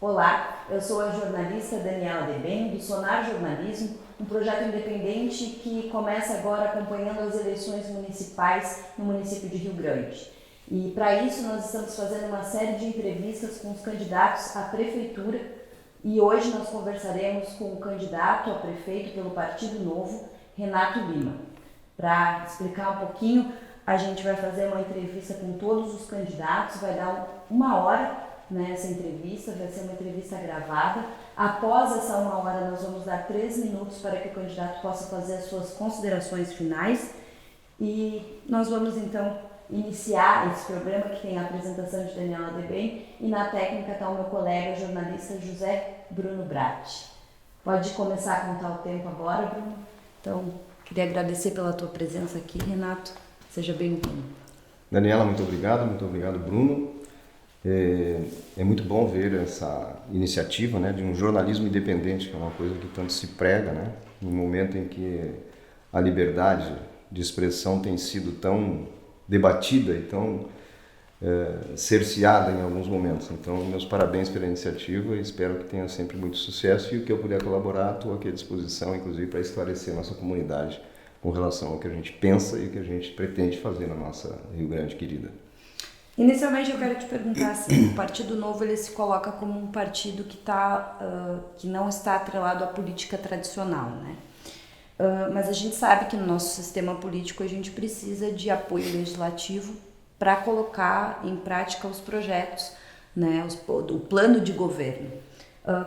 Olá, eu sou a jornalista Daniela Debem, do Sonar Jornalismo, um projeto independente que começa agora acompanhando as eleições municipais no município de Rio Grande. E para isso nós estamos fazendo uma série de entrevistas com os candidatos à prefeitura e hoje nós conversaremos com o candidato a prefeito pelo Partido Novo, Renato Lima. Para explicar um pouquinho, a gente vai fazer uma entrevista com todos os candidatos, vai dar uma hora nessa entrevista, vai ser uma entrevista gravada. Após essa uma hora, nós vamos dar 3 minutos para que o candidato possa fazer as suas considerações finais e nós vamos então iniciar esse programa que tem a apresentação de Daniela Debem e na técnica está o meu colega jornalista José Bruno Bratti. Pode começar a contar o tempo agora, Bruno? Então, queria agradecer pela tua presença aqui, Renato. Seja bem-vindo. Daniela, muito obrigado, Bruno. É muito bom ver essa iniciativa, né, de um jornalismo independente, que é uma coisa que tanto se prega, né, no momento em que a liberdade de expressão tem sido tão debatida e tão cerceada em alguns momentos. Então, meus parabéns pela iniciativa e espero que tenha sempre muito sucesso e o que eu puder colaborar, estou aqui à disposição, inclusive, para esclarecer nossa comunidade com relação ao que a gente pensa e o que a gente pretende fazer na nossa Rio Grande querida. Inicialmente eu quero te perguntar assim, o Partido Novo ele se coloca como um partido que não está atrelado à política tradicional, né? Mas a gente sabe que no nosso sistema político a gente precisa de apoio legislativo para colocar em prática os projetos, né? O plano de governo.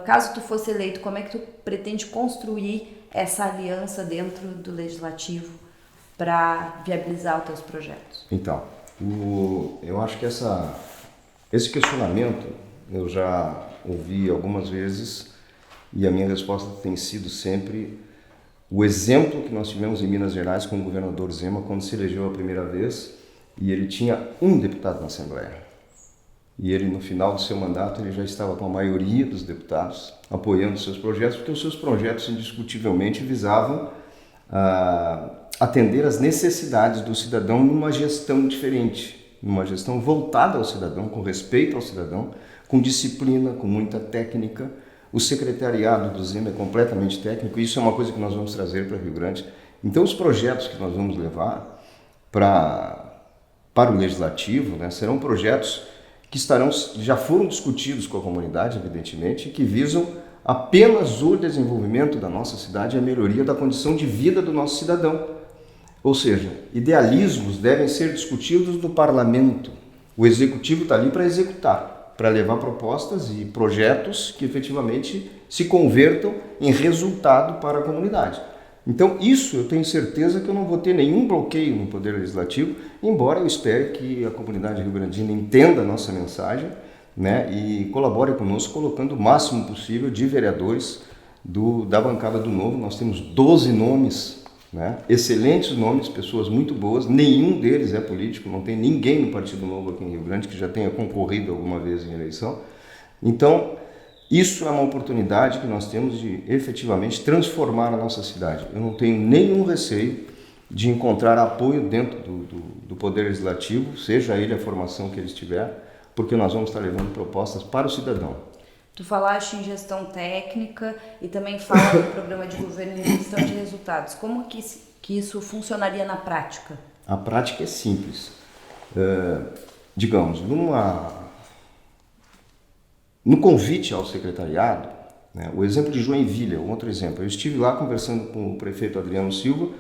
Caso tu fosse eleito, como é que tu pretende construir essa aliança dentro do legislativo para viabilizar os teus projetos? Então, eu acho que esse questionamento eu já ouvi algumas vezes e a minha resposta tem sido sempre o exemplo que nós tivemos em Minas Gerais com o governador Zema quando se elegeu a primeira vez e ele tinha um deputado na Assembleia. E ele, no final do seu mandato, ele já estava com a maioria dos deputados apoiando seus projetos, porque os seus projetos indiscutivelmente visavam atender às necessidades do cidadão numa gestão diferente, numa gestão voltada ao cidadão, com respeito ao cidadão, com disciplina, com muita técnica. O secretariado do Zema é completamente técnico, e isso é uma coisa que nós vamos trazer para Rio Grande. Então, os projetos que nós vamos levar para o Legislativo, né, serão projetos que já foram discutidos com a comunidade, evidentemente, e que visam apenas o desenvolvimento da nossa cidade e a melhoria da condição de vida do nosso cidadão. Ou seja, idealismos devem ser discutidos no parlamento. O executivo está ali para executar, para levar propostas e projetos que efetivamente se convertam em resultado para a comunidade. Então, isso eu tenho certeza que eu não vou ter nenhum bloqueio no Poder Legislativo, embora eu espere que a comunidade rio-grandina entenda a nossa mensagem, né, e colabore conosco colocando o máximo possível de vereadores da bancada do Novo. Nós temos 12 nomes, né, excelentes nomes, pessoas muito boas, nenhum deles é político, não tem ninguém no Partido Novo aqui em Rio Grande que já tenha concorrido alguma vez em eleição. Então, isso é uma oportunidade que nós temos de efetivamente transformar a nossa cidade. Eu não tenho nenhum receio de encontrar apoio dentro do Poder Legislativo, seja ele a formação que ele estiver, porque nós vamos estar levando propostas para o cidadão. Tu falaste em gestão técnica e também fala no programa de governo em gestão de resultados. Como que isso funcionaria na prática? A prática é simples. Digamos, no convite ao secretariado, né, o exemplo de Joinville é um outro exemplo. Eu estive lá conversando com o prefeito Adriano Silva,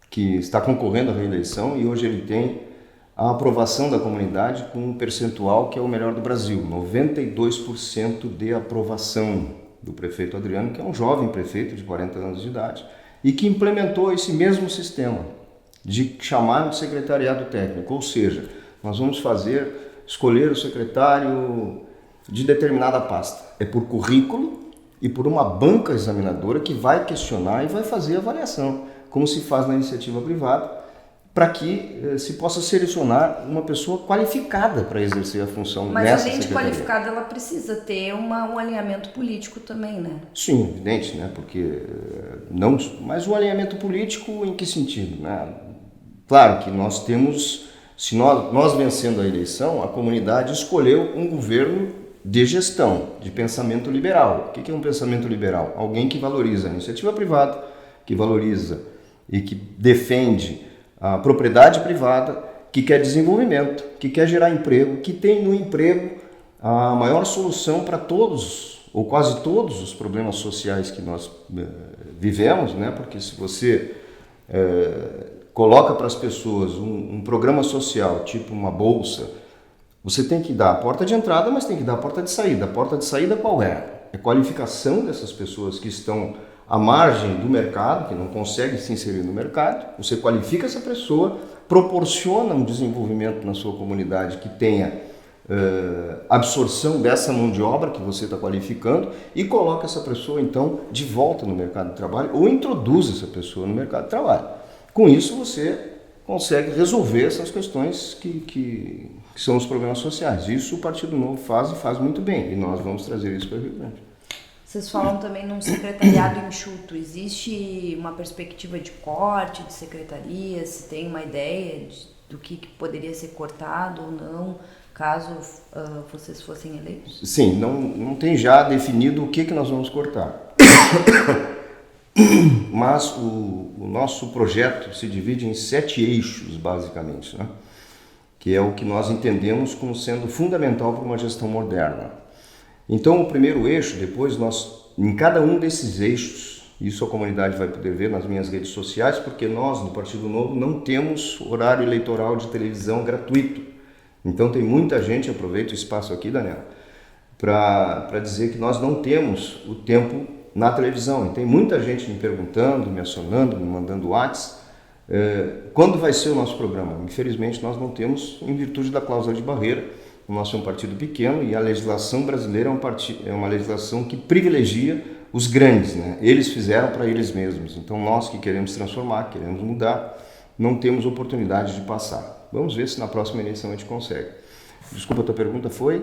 que está concorrendo à reeleição, e hoje ele tem a aprovação da comunidade com um percentual que é o melhor do Brasil, 92% de aprovação do prefeito Adriano, que é um jovem prefeito de 40 anos de idade, e que implementou esse mesmo sistema de chamar de secretariado técnico, ou seja, nós vamos escolher o secretário de determinada pasta. É por currículo e por uma banca examinadora que vai questionar e vai fazer a avaliação, como se faz na iniciativa privada, para que se possa selecionar uma pessoa qualificada para exercer a função nessa secretaria. Mas além de qualificada, ela precisa ter um alinhamento político também, né? Sim, evidente, né? Porque não, mas o alinhamento político em que sentido, né? Claro que nós temos, se nós vencendo a eleição, a comunidade escolheu um governo de gestão, de pensamento liberal. O que é um pensamento liberal? Alguém que valoriza a iniciativa privada, que valoriza e que defende a propriedade privada, que quer desenvolvimento, que quer gerar emprego, que tem no emprego a maior solução para todos, ou quase todos os problemas sociais que nós vivemos, né? Porque se você coloca para as pessoas um programa social, tipo uma bolsa, você tem que dar a porta de entrada, mas tem que dar a porta de saída. A porta de saída qual é? É a qualificação dessas pessoas que estão à margem do mercado, que não conseguem se inserir no mercado. Você qualifica essa pessoa, proporciona um desenvolvimento na sua comunidade que tenha absorção dessa mão de obra que você está qualificando e coloca essa pessoa, então, de volta no mercado de trabalho ou introduz essa pessoa no mercado de trabalho. Com isso, você consegue resolver essas questões que são os problemas sociais. Isso o Partido Novo faz e faz muito bem, e nós vamos trazer isso para o Rio Grande. Vocês falam também num secretariado enxuto. Existe uma perspectiva de corte de secretarias? Se tem uma ideia do que poderia ser cortado ou não, caso vocês fossem eleitos? Sim, não tem já definido o que nós vamos cortar. Mas o nosso projeto se divide em 7 eixos, basicamente, né? Que é o que nós entendemos como sendo fundamental para uma gestão moderna. Então, o primeiro eixo, depois em cada um desses eixos, isso a comunidade vai poder ver nas minhas redes sociais, porque nós, no Partido Novo, não temos horário eleitoral de televisão gratuito. Então, tem muita gente, aproveita o espaço aqui, Daniel, para dizer que nós não temos o tempo na televisão. E tem muita gente me perguntando, me acionando, me mandando WhatsApp, quando vai ser o nosso programa. Infelizmente, nós não temos, em virtude da cláusula de barreira. O nosso é um partido pequeno e a legislação brasileira é uma legislação que privilegia os grandes, né? Eles fizeram para eles mesmos. Então, nós que queremos transformar, queremos mudar, não temos oportunidade de passar. Vamos ver se na próxima eleição a gente consegue. Desculpa, a tua pergunta foi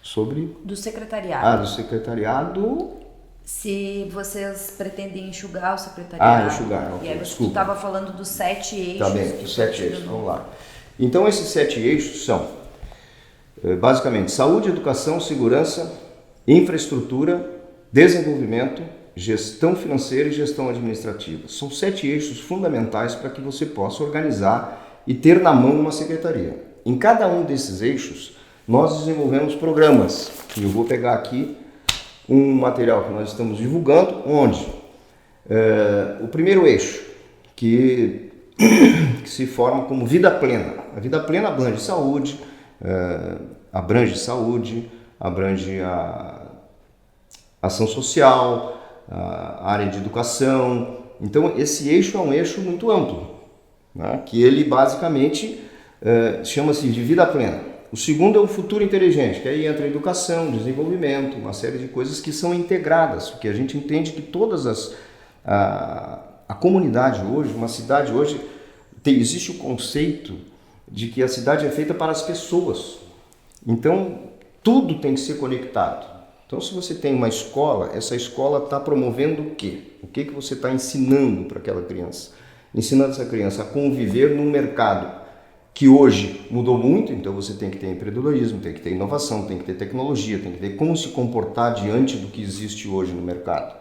sobre... Do secretariado. Do secretariado... Se vocês pretendem enxugar o secretariado. Enxugar, ok. E aí você estava falando dos 7 eixos. Tá bem, os 7 eixos, vamos lá. Então, esses 7 eixos são, basicamente, saúde, educação, segurança, infraestrutura, desenvolvimento, gestão financeira e gestão administrativa. São 7 eixos fundamentais para que você possa organizar e ter na mão uma secretaria. Em cada um desses eixos, nós desenvolvemos programas, que eu vou pegar aqui um material que nós estamos divulgando, onde o primeiro eixo, que se forma como vida plena. A vida plena abrange saúde, abrange a ação social, a área de educação. Então, esse eixo é um eixo muito amplo, né? Que ele basicamente chama-se de vida plena. O segundo é o futuro inteligente, que aí entra a educação, desenvolvimento, uma série de coisas que são integradas, porque a gente entende que a comunidade hoje, uma cidade hoje, existe o conceito de que a cidade é feita para as pessoas. Então, tudo tem que ser conectado. Então, se você tem uma escola, essa escola está promovendo o quê? O que você está ensinando para aquela criança? Ensinando essa criança a conviver num mercado que hoje mudou muito, então você tem que ter empreendedorismo, tem que ter inovação, tem que ter tecnologia, tem que ter como se comportar diante do que existe hoje no mercado.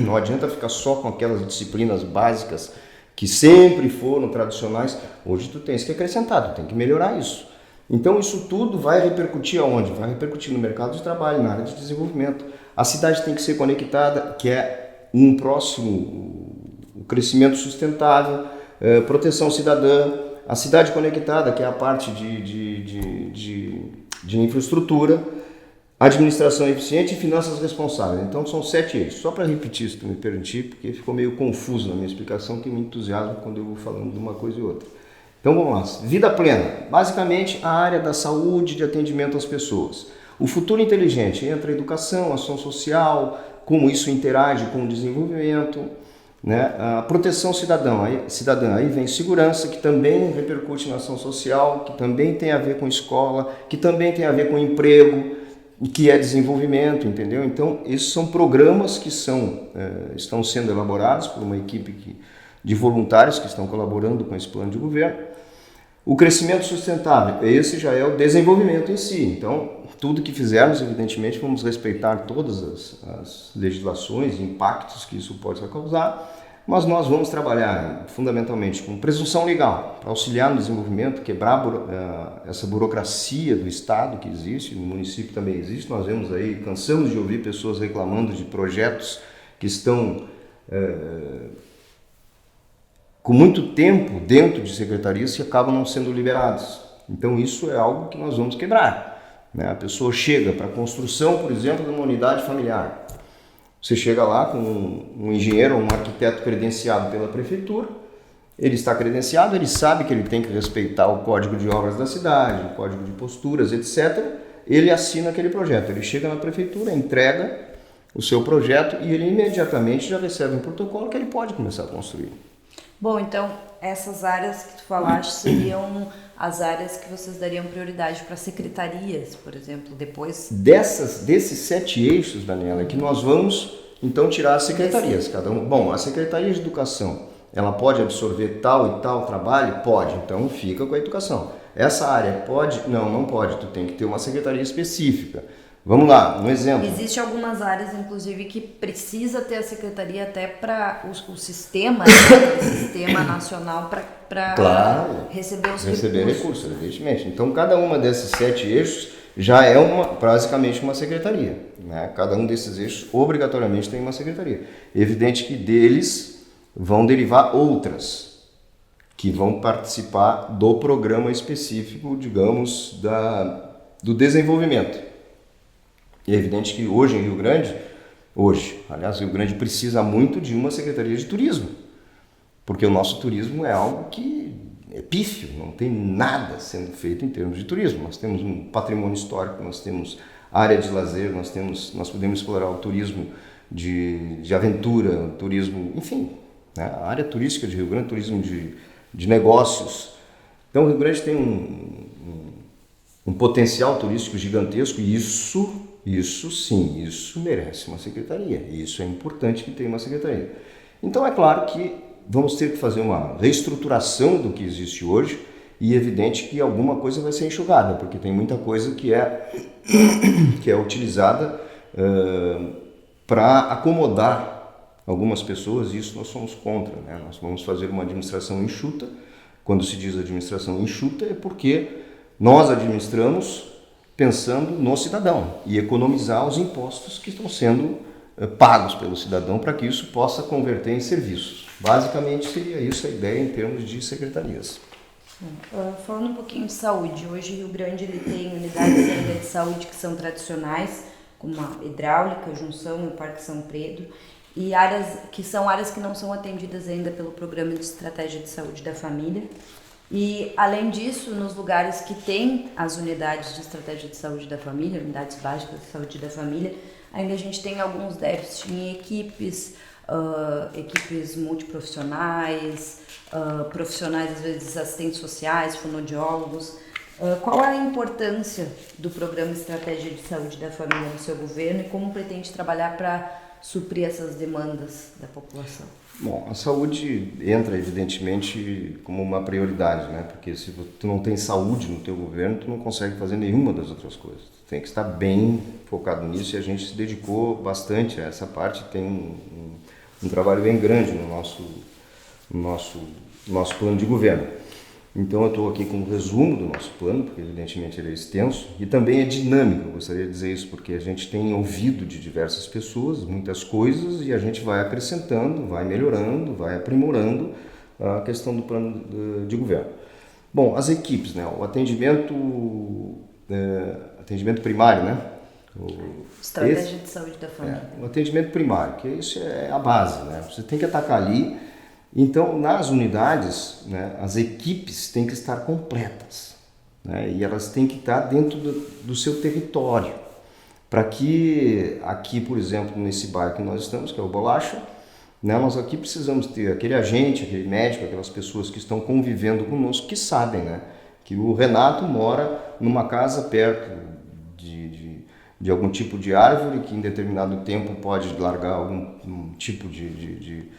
Não adianta ficar só com aquelas disciplinas básicas que sempre foram tradicionais. Hoje tu tens que acrescentar, tu tem que melhorar isso. Então isso tudo vai repercutir aonde? Vai repercutir no mercado de trabalho, na área de desenvolvimento. A cidade tem que ser conectada, que é um próximo o crescimento sustentável, proteção cidadã, a cidade conectada, que é a parte de infraestrutura, administração eficiente e finanças responsáveis. Então são 7 eixos. Só para repetir, se tu me permitir, porque ficou meio confuso na minha explicação, que me entusiasma quando eu vou falando de uma coisa e outra. Então vamos lá. Vida plena. Basicamente a área da saúde, de atendimento às pessoas. O futuro inteligente entra a educação, ação social, como isso interage com o desenvolvimento, né? A proteção cidadã, aí vem segurança, que também repercute na ação social, que também tem a ver com escola, que também tem a ver com emprego, que é desenvolvimento, entendeu? Então, esses são programas que estão sendo elaborados por uma equipe de voluntários que estão colaborando com esse plano de governo. O crescimento sustentável, esse já é o desenvolvimento em si. Então, tudo que fizermos, evidentemente, vamos respeitar todas as legislações e impactos que isso possa causar, mas nós vamos trabalhar fundamentalmente com presunção legal, para auxiliar no desenvolvimento, quebrar essa burocracia do Estado que existe, no município também existe. Nós vemos aí, cansamos de ouvir pessoas reclamando de projetos que estão com muito tempo dentro de secretarias que acabam não sendo liberados. Então isso é algo que nós vamos quebrar, né? A pessoa chega para a construção, por exemplo, de uma unidade familiar. Você chega lá com um engenheiro ou um arquiteto credenciado pela prefeitura, ele está credenciado, ele sabe que ele tem que respeitar o código de obras da cidade, o código de posturas, etc. Ele assina aquele projeto, ele chega na prefeitura, entrega o seu projeto e ele imediatamente já recebe um protocolo que ele pode começar a construir. Bom, então essas áreas que tu falaste seriam as áreas que vocês dariam prioridade para secretarias, por exemplo, depois... Desses 7 eixos, Daniela, que nós vamos então tirar as secretarias. Cada um. Bom, a Secretaria de Educação, ela pode absorver tal e tal trabalho? Pode, então fica com a educação. Essa área pode? Não, não pode, tu tem que ter uma secretaria específica. Vamos lá, um exemplo. Existem algumas áreas, inclusive, que precisa ter a secretaria até para o sistema, né, o sistema nacional para claro, receber os recursos, evidentemente. Então, cada uma desses 7 eixos já é basicamente uma secretaria, né? Cada um desses eixos obrigatoriamente tem uma secretaria. Evidente que deles vão derivar outras que vão participar do programa específico, digamos, do desenvolvimento. E é evidente que hoje em Rio Grande, Rio Grande precisa muito de uma Secretaria de Turismo, porque o nosso turismo é algo que é pífio, não tem nada sendo feito em termos de turismo. Nós temos um patrimônio histórico, nós temos área de lazer, nós podemos explorar o turismo de aventura, turismo, enfim, né? A área turística de Rio Grande, turismo de negócios. Então o Rio Grande tem um potencial turístico gigantesco e isso sim, isso merece uma secretaria. Isso é importante que tenha uma secretaria. Então é claro que vamos ter que fazer uma reestruturação do que existe hoje e é evidente que alguma coisa vai ser enxugada, porque tem muita coisa que é utilizada para acomodar algumas pessoas e isso nós somos contra, né? Nós vamos fazer uma administração enxuta. Quando se diz administração enxuta é porque nós administramos pensando no cidadão e economizar os impostos que estão sendo pagos pelo cidadão para que isso possa converter em serviços. Basicamente seria isso a ideia em termos de secretarias. Falando um pouquinho de saúde, hoje Rio Grande ele tem unidades ainda de saúde que são tradicionais, como a hidráulica, a junção e o Parque São Pedro, e áreas que não são atendidas ainda pelo Programa de Estratégia de Saúde da Família. E, além disso, nos lugares que tem as unidades de estratégia de saúde da família, unidades básicas de saúde da família, ainda a gente tem alguns déficits em equipes multiprofissionais, profissionais, às vezes, assistentes sociais, fonoaudiólogos. Qual é a importância do Programa Estratégia de Saúde da Família no seu governo e como pretende trabalhar para suprir essas demandas da população? Bom, a saúde entra evidentemente como uma prioridade, né? Porque se tu não tem saúde no teu governo, tu não consegue fazer nenhuma das outras coisas. Tu tem que estar bem focado nisso e a gente se dedicou bastante a essa parte. Tem um trabalho bem grande no nosso plano de governo. Então eu estou aqui com um resumo do nosso plano, porque evidentemente ele é extenso e também é dinâmico, eu gostaria de dizer isso, porque a gente tem ouvido de diversas pessoas muitas coisas e a gente vai acrescentando, vai melhorando, vai aprimorando a questão do plano de governo. Bom, as equipes, né? O atendimento primário, né? Estratégia de saúde da família. O atendimento primário, que isso é a base, né? Você tem que atacar ali. Então, nas unidades, né, as equipes têm que estar completas, né, e elas têm que estar dentro do seu território, para que aqui, por exemplo, nesse bairro que nós estamos, que é o Bolacha, né, nós aqui precisamos ter aquele agente, aquele médico, aquelas pessoas que estão convivendo conosco, que sabem, né, que o Renato mora numa casa perto de algum tipo de árvore, que em determinado tempo pode largar algum tipo de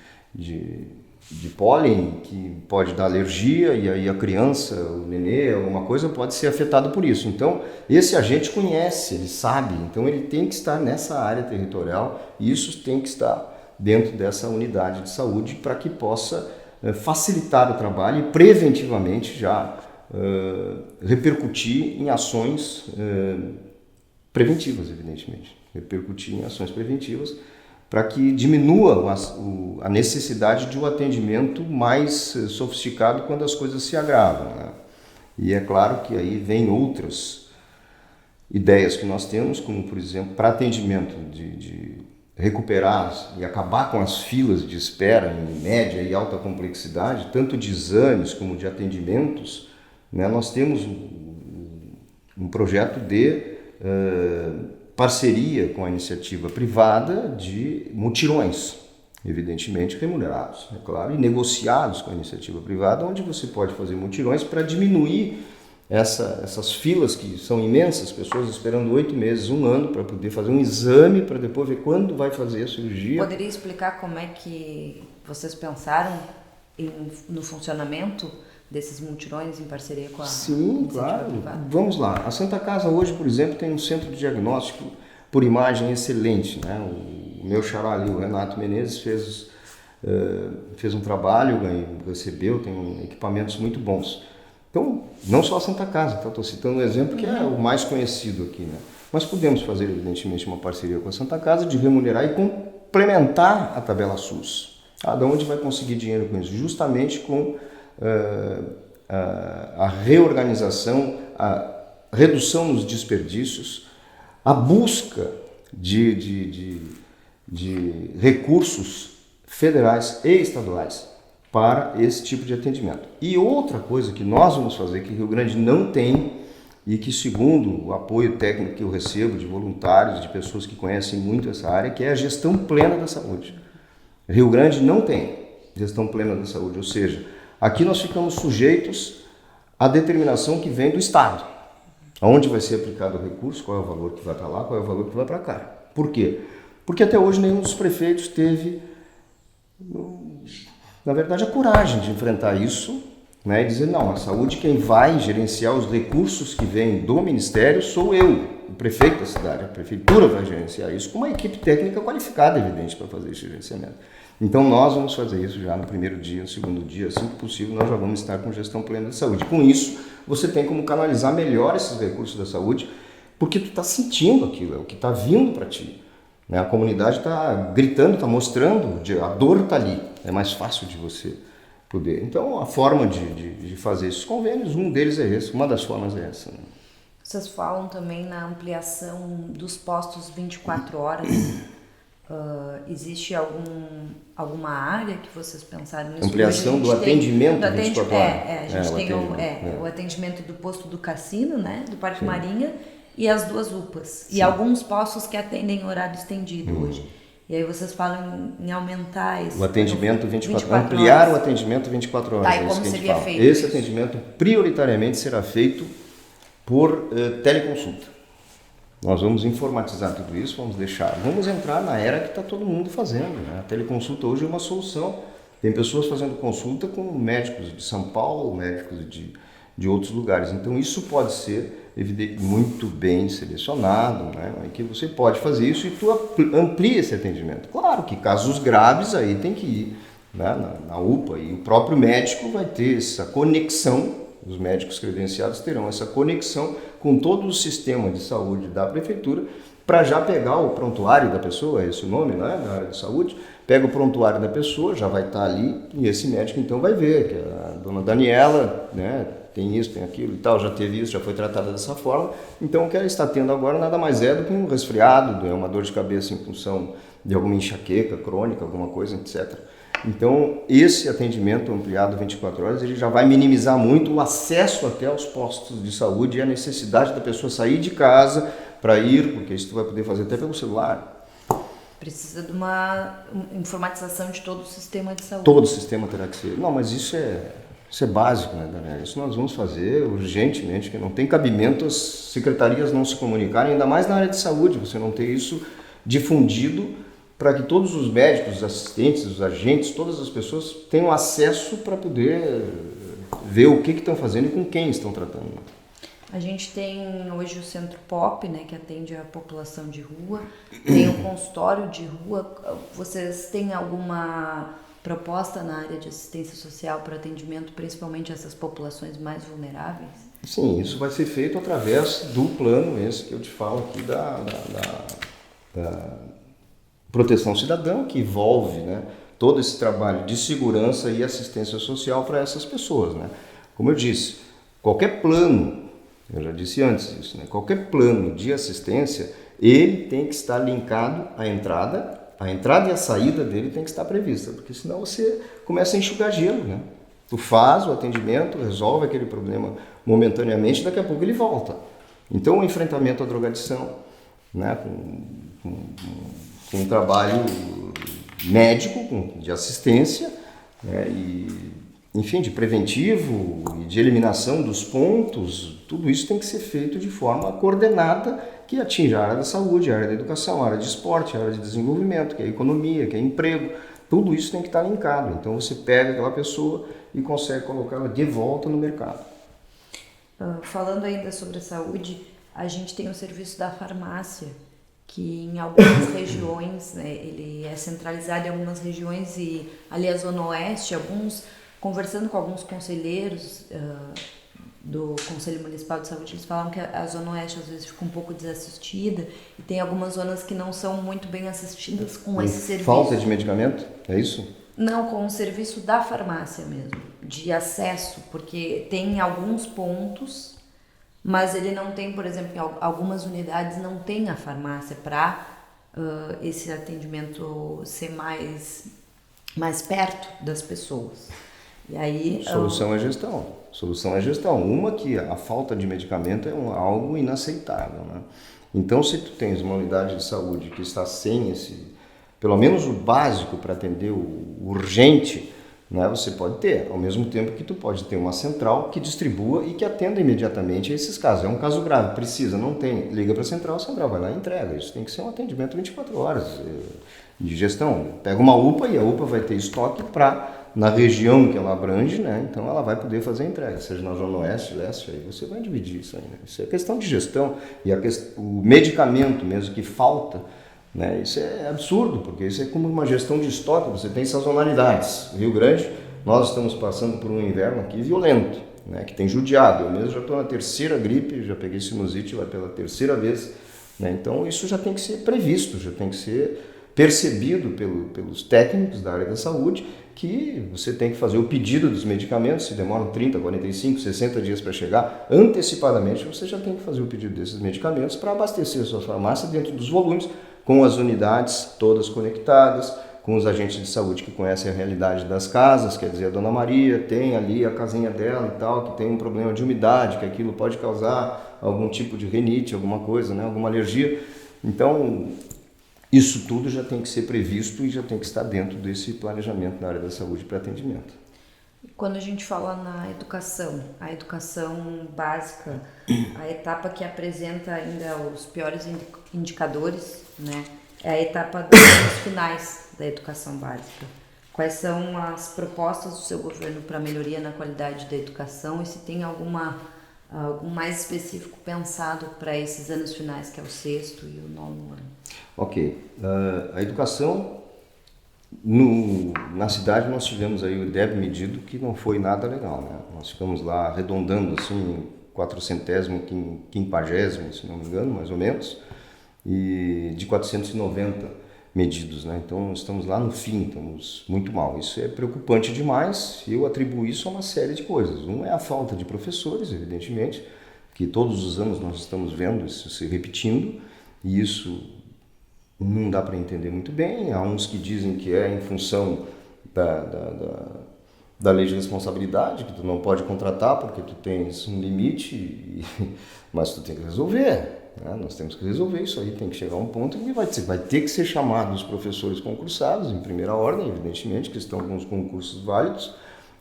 de pólen que pode dar alergia e aí a criança, o nenê, alguma coisa pode ser afetado por isso. Então, esse agente conhece, ele sabe, então ele tem que estar nessa área territorial e isso tem que estar dentro dessa unidade de saúde para que possa facilitar o trabalho e preventivamente já repercutir em ações preventivas, evidentemente. Repercutir em ações preventivas para que diminua a necessidade de um atendimento mais sofisticado quando as coisas se agravam, né? E é claro que aí vem outras ideias que nós temos, como por exemplo, para atendimento de recuperar e acabar com as filas de espera em média e alta complexidade, tanto de exames como de atendimentos, né? Nós temos um projeto de parceria com a iniciativa privada de mutirões, evidentemente remunerados, é claro, e negociados com a iniciativa privada, onde você pode fazer mutirões para diminuir essas filas que são imensas, pessoas esperando 8 meses, 1 ano para poder fazer um exame, para depois ver quando vai fazer a cirurgia. Poderia explicar como é que vocês pensaram no funcionamento desses mutirões em parceria com a Sim, claro. Vamos lá. A Santa Casa hoje, por exemplo, tem um centro de diagnóstico por imagem excelente, né? O meu xará ali, o Renato Menezes, fez um trabalho, recebeu, tem equipamentos muito bons. Então, não só a Santa Casa, tá? Estou citando um exemplo que é o mais conhecido aqui, né? Mas podemos fazer, evidentemente, uma parceria com a Santa Casa de remunerar e complementar a tabela SUS. De onde vai conseguir dinheiro com isso? Justamente com a reorganização, a redução nos desperdícios, a busca de recursos federais e estaduais para esse tipo de atendimento. E outra coisa que nós vamos fazer, que Rio Grande não tem, e que segundo o apoio técnico que eu recebo de voluntários, de pessoas que conhecem muito essa área, que é a gestão plena da saúde. Rio Grande não tem gestão plena da saúde, ou seja, aqui nós ficamos sujeitos à determinação que vem do Estado. Aonde vai ser aplicado o recurso, qual é o valor que vai para lá, qual é o valor que vai para cá. Por quê? Porque até hoje nenhum dos prefeitos teve, na verdade, a coragem de enfrentar isso, né, e dizer, não, a saúde quem vai gerenciar os recursos que vêm do Ministério sou eu, o prefeito da cidade. A prefeitura vai gerenciar isso com uma equipe técnica qualificada, evidente, para fazer esse gerenciamento. Então nós vamos fazer isso já no primeiro dia, no segundo dia, assim que possível, nós já vamos estar com gestão plena de saúde. Com isso, você tem como canalizar melhor esses recursos da saúde, porque tu está sentindo aquilo, é o que está vindo para ti. A comunidade está gritando, está mostrando, a dor está ali, é mais fácil de você poder. Então a forma de fazer esses convênios, um deles é esse, uma das formas é essa. Né? Vocês falam também na ampliação dos postos 24 horas. Existe alguma área que vocês pensaram nisso? Ampliação do atendimento 24 horas. A gente tem o atendimento do posto do Cassino, né, do Parque Marinha, e as 2 UPAs. Sim. E alguns postos que atendem horário estendido hoje. E aí vocês falam em aumentar esse... O atendimento 24 horas. Ampliar o atendimento 24 horas. Tá, e como seria feito? Esse atendimento prioritariamente será feito por teleconsulta. Nós vamos informatizar tudo isso, vamos entrar na era que está todo mundo fazendo. Né? A teleconsulta hoje é uma solução. Tem pessoas fazendo consulta com médicos de São Paulo, médicos de outros lugares. Então isso pode ser muito bem selecionado, né? Que você pode fazer isso e tu amplia esse atendimento. Claro que casos graves aí tem que ir, né, na UPA e o próprio médico vai ter essa conexão. Os médicos credenciados terão essa conexão com todo o sistema de saúde da prefeitura para já pegar o prontuário da pessoa, esse o nome, né, da área de saúde, pega o prontuário da pessoa, já vai estar ali e esse médico então vai ver que a dona Daniela, né, tem isso, tem aquilo e tal, já teve isso, já foi tratada dessa forma, então o que ela está tendo agora nada mais é do que um resfriado, uma dor de cabeça em função de alguma enxaqueca crônica, alguma coisa, etc. Então, esse atendimento ampliado 24 horas, ele já vai minimizar muito o acesso até aos postos de saúde e a necessidade da pessoa sair de casa para ir, porque isso tu vai poder fazer até pelo celular. Precisa de uma informatização de todo o sistema de saúde. Todo o sistema terá que ser. Não, mas isso é básico, né, Daniela? Isso nós vamos fazer urgentemente, que não tem cabimento as secretarias não se comunicarem, ainda mais na área de saúde, você não ter isso difundido para que todos os médicos, os assistentes, os agentes, todas as pessoas tenham acesso para poder ver o que estão fazendo e com quem estão tratando. A gente tem hoje o Centro Pop, né, que atende a população de rua, tem o consultório de rua. Vocês têm alguma proposta na área de assistência social para atendimento, principalmente a essas populações mais vulneráveis? Sim, isso vai ser feito através do plano esse que eu te falo aqui da proteção cidadã, que envolve, né, todo esse trabalho de segurança e assistência social para essas pessoas, né? Como eu disse, qualquer plano, eu já disse antes isso, né, qualquer plano de assistência, ele tem que estar linkado à entrada e a saída dele tem que estar prevista, porque senão você começa a enxugar gelo, né? Tu faz o atendimento, resolve aquele problema momentaneamente, daqui a pouco ele volta. Então o enfrentamento à drogadição, né, com um trabalho médico, de assistência, né, e, enfim, de preventivo e de eliminação dos pontos, tudo isso tem que ser feito de forma coordenada, que atinja a área da saúde, a área da educação, a área de esporte, a área de desenvolvimento, que é a economia, que é emprego, tudo isso tem que estar linkado. Então você pega aquela pessoa e consegue colocá-la de volta no mercado. Falando ainda sobre a saúde, a gente tem o serviço da farmácia, que em algumas regiões, né, ele é centralizado em algumas regiões e ali a Zona Oeste, conversando com alguns conselheiros do Conselho Municipal de Saúde, eles falam que a Zona Oeste às vezes fica um pouco desassistida e tem algumas zonas que não são muito bem assistidas com esse serviço. Falta de medicamento? É isso? Não, com o serviço da farmácia mesmo, de acesso, porque tem alguns pontos, mas ele não tem, por exemplo, em algumas unidades não tem a farmácia para esse atendimento ser mais perto das pessoas. E aí, Solução é gestão. Solução é gestão. Uma que a falta de medicamento é algo inaceitável, né? Então, se tu tens uma unidade de saúde que está sem pelo menos o básico para atender o urgente, né, você pode ter, ao mesmo tempo que tu pode ter uma central que distribua e que atenda imediatamente a esses casos. É um caso grave, precisa, não tem, liga para a central vai lá e entrega. Isso tem que ser um atendimento 24 horas de gestão. Pega uma UPA e a UPA vai ter estoque na região que ela abrange, né, então ela vai poder fazer a entrega, seja na Zona Oeste, Leste, aí você vai dividir isso aí, né? Isso é questão de gestão e o medicamento mesmo que falta, né? Isso é absurdo, porque isso é como uma gestão de estoque, você tem sazonalidades. Rio Grande, nós estamos passando por um inverno aqui violento, né, que tem judiado. Eu mesmo já estou na terceira gripe, já peguei sinusite, vai pela terceira vez, né? Então isso já tem que ser previsto, já tem que ser percebido pelos técnicos da área da saúde, que você tem que fazer o pedido dos medicamentos, se demoram 30, 45, 60 dias para chegar, antecipadamente você já tem que fazer o pedido desses medicamentos para abastecer a sua farmácia dentro dos volumes, com as unidades todas conectadas, com os agentes de saúde que conhecem a realidade das casas, quer dizer, a Dona Maria tem ali a casinha dela e tal, que tem um problema de umidade, que aquilo pode causar algum tipo de rinite, alguma coisa, né, alguma alergia. Então, isso tudo já tem que ser previsto e já tem que estar dentro desse planejamento na área da saúde para atendimento. Quando a gente fala na educação, a educação básica, a etapa que apresenta ainda os piores indicadores, né, é a etapa dos anos finais da educação básica. Quais são as propostas do seu governo para melhoria na qualidade da educação e se tem algum mais específico pensado para esses anos finais, que é o 6º e o 9º ano? Ok. A educação, na cidade nós tivemos aí o IDEB medido que não foi nada legal, né? Nós ficamos lá arredondando assim, 400º, 500º, se não me engano, mais ou menos, e de 490 medidos, né? Então estamos lá no fim, estamos muito mal. Isso é preocupante demais e eu atribuo isso a uma série de coisas. Um é a falta de professores, evidentemente, que todos os anos nós estamos vendo isso se repetindo, e isso não dá para entender muito bem. Há uns que dizem que é em função da lei de responsabilidade, que tu não pode contratar porque tu tens um limite, mas tu tem que resolver. Né? Nós temos que resolver isso aí, tem que chegar a um ponto que vai ter que ser chamado os professores concursados, em primeira ordem, evidentemente, que estão com os concursos válidos.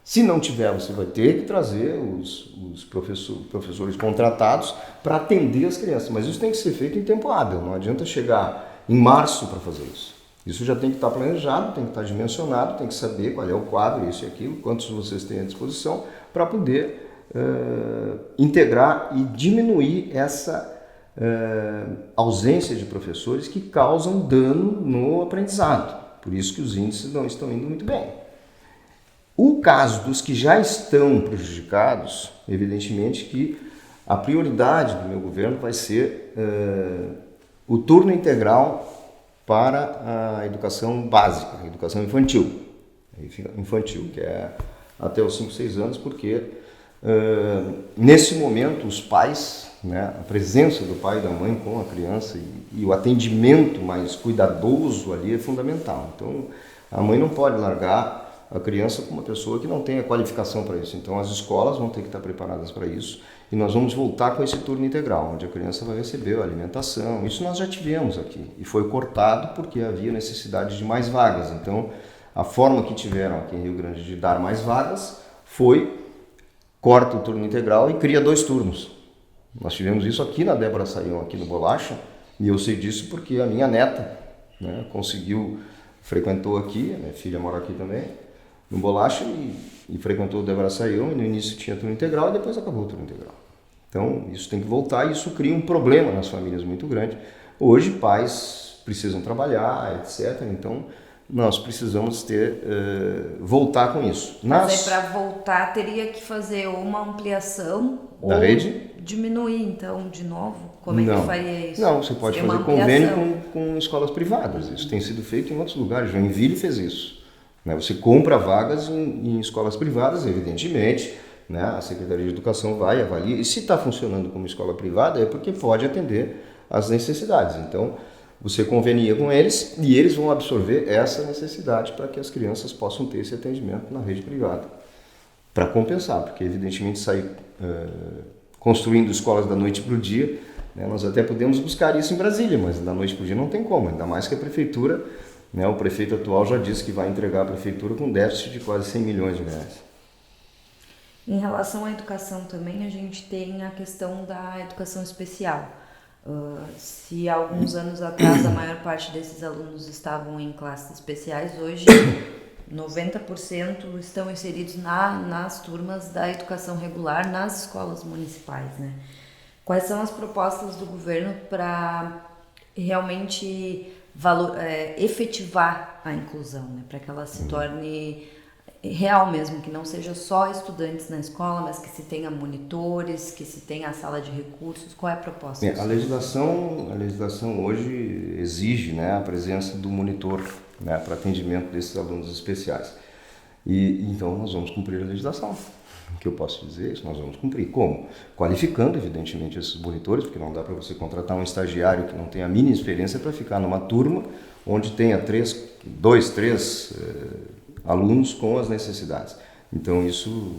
Se não tiver, você vai ter que trazer os professores contratados para atender as crianças, mas isso tem que ser feito em tempo hábil, não adianta chegar em março para fazer isso. Isso já tem que estar planejado, tem que estar dimensionado, tem que saber qual é o quadro, isso e aquilo, quantos vocês têm à disposição, para poder integrar e diminuir essa ausência de professores que causam dano no aprendizado. Por isso que os índices não estão indo muito bem. O caso dos que já estão prejudicados, evidentemente que a prioridade do meu governo vai ser o turno integral para a educação básica, a educação infantil, que é até os 5, 6 anos, porque nesse momento os pais, né, a presença do pai e da mãe com a criança e o atendimento mais cuidadoso ali é fundamental. Então a mãe não pode largar a criança com uma pessoa que não tem a qualificação para isso. Então as escolas vão ter que estar preparadas para isso e nós vamos voltar com esse turno integral, onde a criança vai receber a alimentação. Isso nós já tivemos aqui e foi cortado porque havia necessidade de mais vagas. Então a forma que tiveram aqui em Rio Grande de dar mais vagas foi corta o turno integral e cria 2 turnos. Nós tivemos isso aqui na Débora Saião, aqui no Bolacha, e eu sei disso porque a minha neta, né, frequentou aqui, a minha filha mora aqui também, no Bolacha, e frequentou o Débora Saião, e no início tinha turno integral e depois acabou o turno integral. Então isso tem que voltar e isso cria um problema nas famílias muito grande. Hoje pais precisam trabalhar, etc. Então nós precisamos voltar com isso. Mas aí para voltar teria que fazer uma ampliação da ou rede? Diminuir então de novo? Como é que faria isso? Não, você pode Seria fazer convênio com escolas privadas. Isso tem sido feito em outros lugares. Joinville fez isso. Né? Você compra vagas em escolas privadas, evidentemente. Né? A Secretaria de Educação vai avaliar. E se está funcionando como escola privada é porque pode atender às necessidades. Então você convenia com eles e eles vão absorver essa necessidade para que as crianças possam ter esse atendimento na rede privada. Para compensar, porque evidentemente sair construindo escolas da noite para o dia, né, nós até podemos buscar isso em Brasília, mas da noite para o dia não tem como, ainda mais que a prefeitura, né, o prefeito atual já disse que vai entregar a prefeitura com déficit de quase 100 milhões de reais. Em relação à educação também, a gente tem a questão da educação especial. Se há alguns anos atrás a maior parte desses alunos estavam em classes especiais, hoje 90% estão inseridos nas turmas da educação regular nas escolas municipais, né? Quais são as propostas do governo para realmente efetivar a inclusão, né? Para que ela se torne real mesmo, que não seja só estudantes na escola, mas que se tenha monitores, que se tenha a sala de recursos. Qual é a proposta? A legislação hoje exige, né, a presença do monitor, né, para atendimento desses alunos especiais. E então nós vamos cumprir a legislação. O que eu posso dizer é isso, nós vamos cumprir. Como? Qualificando, evidentemente, esses monitores, porque não dá para você contratar um estagiário que não tenha a mínima experiência para ficar numa turma onde tenha 2, 3 alunos com as necessidades. Então isso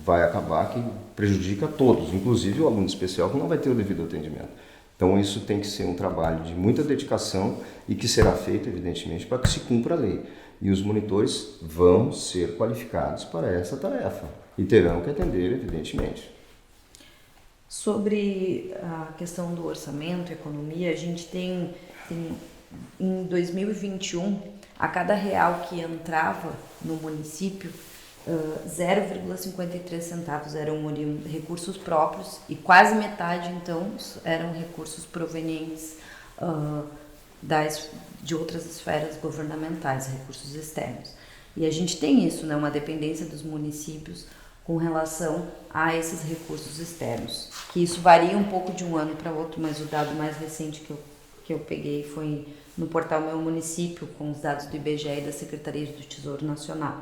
vai acabar que prejudica a todos, inclusive o aluno especial que não vai ter o devido atendimento. Então isso tem que ser um trabalho de muita dedicação e que será feito, evidentemente, para que se cumpra a lei. E os monitores vão ser qualificados para essa tarefa e terão que atender, evidentemente. Sobre a questão do orçamento, economia, a gente tem em 2021, a cada real que entrava no município, 0,53 centavos eram recursos próprios e quase metade, então, eram recursos provenientes de outras esferas governamentais, recursos externos. E a gente tem isso, né, uma dependência dos municípios com relação a esses recursos externos, que isso varia um pouco de um ano para outro, mas o dado mais recente que eu peguei foi no portal Meu Município, com os dados do IBGE e da Secretaria do Tesouro Nacional.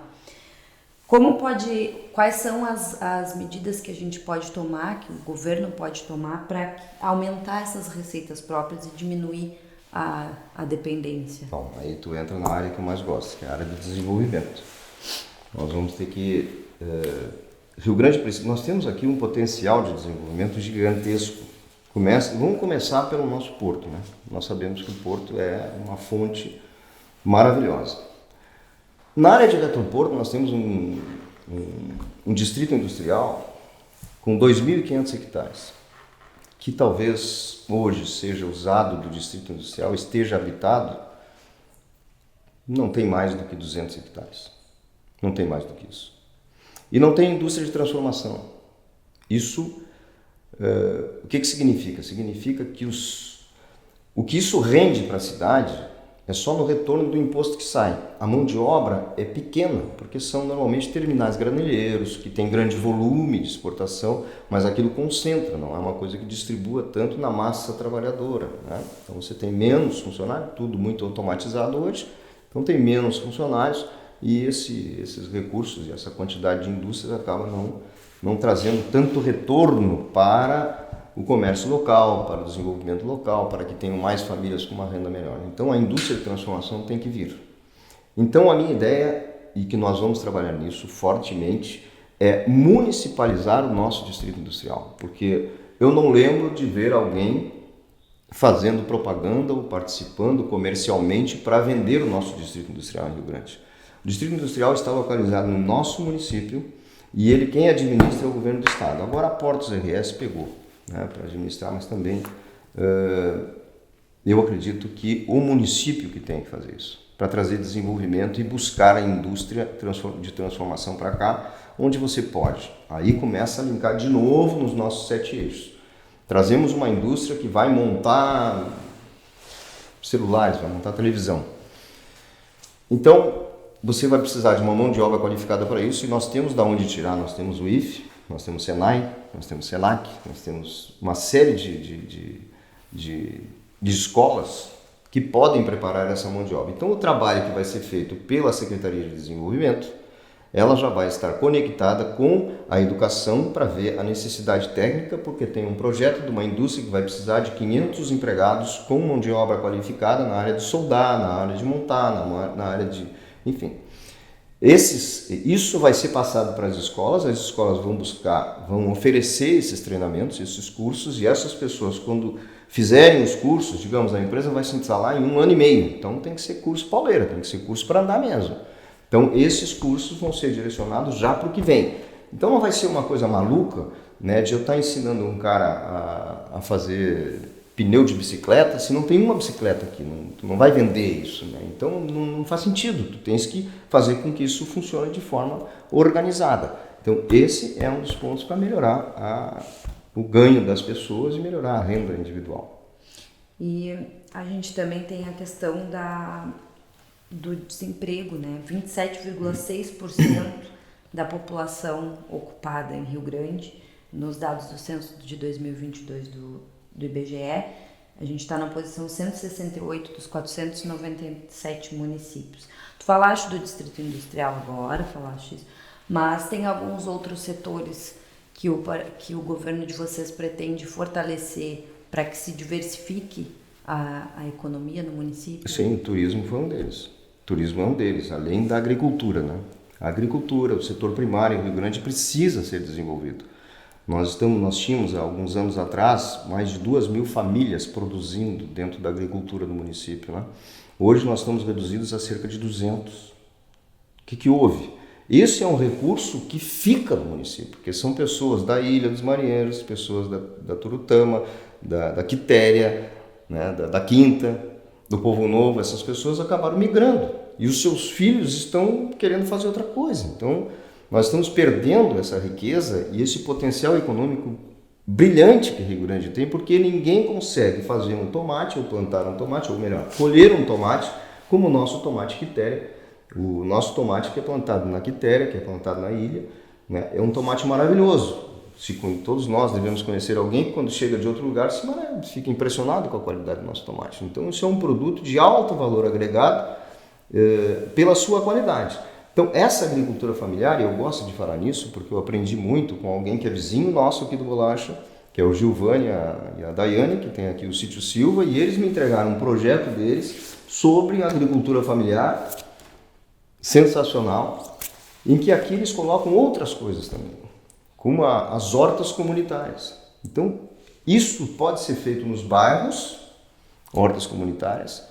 Quais são as medidas que a gente pode tomar, que o governo pode tomar para aumentar essas receitas próprias e diminuir a dependência? Bom, aí tu entra na área que eu mais gosto, que é a área do desenvolvimento. Nós vamos ter que... Rio Grande, nós temos aqui um potencial de desenvolvimento gigantesco. Vamos começar pelo nosso porto, né? Nós sabemos que o porto é uma fonte maravilhosa. Na área de Eletroporto, nós temos um distrito industrial com 2.500 hectares, que talvez hoje seja usado do distrito industrial, esteja habitado não tem mais do que 200 hectares. Não tem mais do que isso. E não tem indústria de transformação. Isso, o que significa? Significa que o que isso rende para a cidade é só no retorno do imposto que sai. A mão de obra é pequena, porque são normalmente terminais graneleiros, que têm grande volume de exportação, mas aquilo concentra, não é uma coisa que distribua tanto na massa trabalhadora, né? Então você tem menos funcionários, tudo muito automatizado hoje, então tem menos funcionários e esses recursos e essa quantidade de indústrias acaba não trazendo tanto retorno para o comércio local, para o desenvolvimento local, para que tenham mais famílias com uma renda melhor. Então a indústria de transformação tem que vir. Então a minha ideia, e que nós vamos trabalhar nisso fortemente, é municipalizar o nosso distrito industrial, porque eu não lembro de ver alguém fazendo propaganda ou participando comercialmente para vender o nosso distrito industrial em Rio Grande. O distrito industrial está localizado no nosso município e quem administra é o governo do estado. Agora a Portos RS pegou, né, para administrar, mas também eu acredito que o município que tem que fazer isso, para trazer desenvolvimento e buscar a indústria de transformação para cá, onde você pode. Aí começa a linkar de novo nos nossos 7 eixos. Trazemos uma indústria que vai montar celulares, vai montar televisão. Então, você vai precisar de uma mão de obra qualificada para isso e nós temos de onde tirar. Nós temos o IFE, nós temos o Senai, nós temos o Senac, nós temos uma série de escolas que podem preparar essa mão de obra. Então, o trabalho que vai ser feito pela Secretaria de Desenvolvimento, ela já vai estar conectada com a educação para ver a necessidade técnica, porque tem um projeto de uma indústria que vai precisar de 500 empregados com mão de obra qualificada na área de soldar, na área de montar, na área de... Enfim, isso vai ser passado para as escolas vão oferecer esses treinamentos, esses cursos, e essas pessoas, quando fizerem os cursos, digamos, a empresa vai se instalar em 1 ano e meio, então tem que ser curso pauleira, tem que ser curso para andar mesmo. Então esses cursos vão ser direcionados já para o que vem. Então não vai ser uma coisa maluca, né, de eu estar ensinando um cara a fazer pneu de bicicleta se não tem uma bicicleta aqui, tu não vai vender isso, né? Então não faz sentido, tu tens que fazer com que isso funcione de forma organizada. Então esse é um dos pontos para melhorar o ganho das pessoas e melhorar a renda individual. E a gente também tem a questão do desemprego, né? 27,6% da população ocupada em Rio Grande, nos dados do censo de 2022 do IBGE, a gente está na posição 168 dos 497 municípios. Tu falaste do distrito industrial agora, falaste isso, mas tem alguns outros setores que o governo de vocês pretende fortalecer para que se diversifique a economia no município? Sim, o turismo foi um deles. Turismo é um deles, além da agricultura, né? A agricultura, o setor primário em Rio Grande precisa ser desenvolvido. Nós tínhamos, há alguns anos atrás, mais de 2.000 famílias produzindo dentro da agricultura do município, né? Hoje nós estamos reduzidos a cerca de 200. O que houve? Esse é um recurso que fica no município, porque são pessoas da Ilha dos Marinheiros, pessoas da Turutama, da Quitéria, né? da Quinta, do Povo Novo. Essas pessoas acabaram migrando e os seus filhos estão querendo fazer outra coisa. Então, nós estamos perdendo essa riqueza e esse potencial econômico brilhante que Rio Grande tem, porque ninguém consegue fazer um tomate, ou plantar um tomate, ou melhor, colher um tomate como o nosso tomate Quitéria. O nosso tomate que é plantado na Quitéria, que é plantado na ilha, né, é um tomate maravilhoso. Todos nós devemos conhecer alguém que quando chega de outro lugar fica impressionado com a qualidade do nosso tomate. Então isso é um produto de alto valor agregado pela sua qualidade. Então, essa agricultura familiar, e eu gosto de falar nisso porque eu aprendi muito com alguém que é vizinho nosso aqui do Bolacha, que é o Gilvani e a Daiane, que tem aqui o Sítio Silva, e eles me entregaram um projeto deles sobre agricultura familiar, sensacional, em que aqui eles colocam outras coisas também, como as hortas comunitárias. Então, isso pode ser feito nos bairros, hortas comunitárias,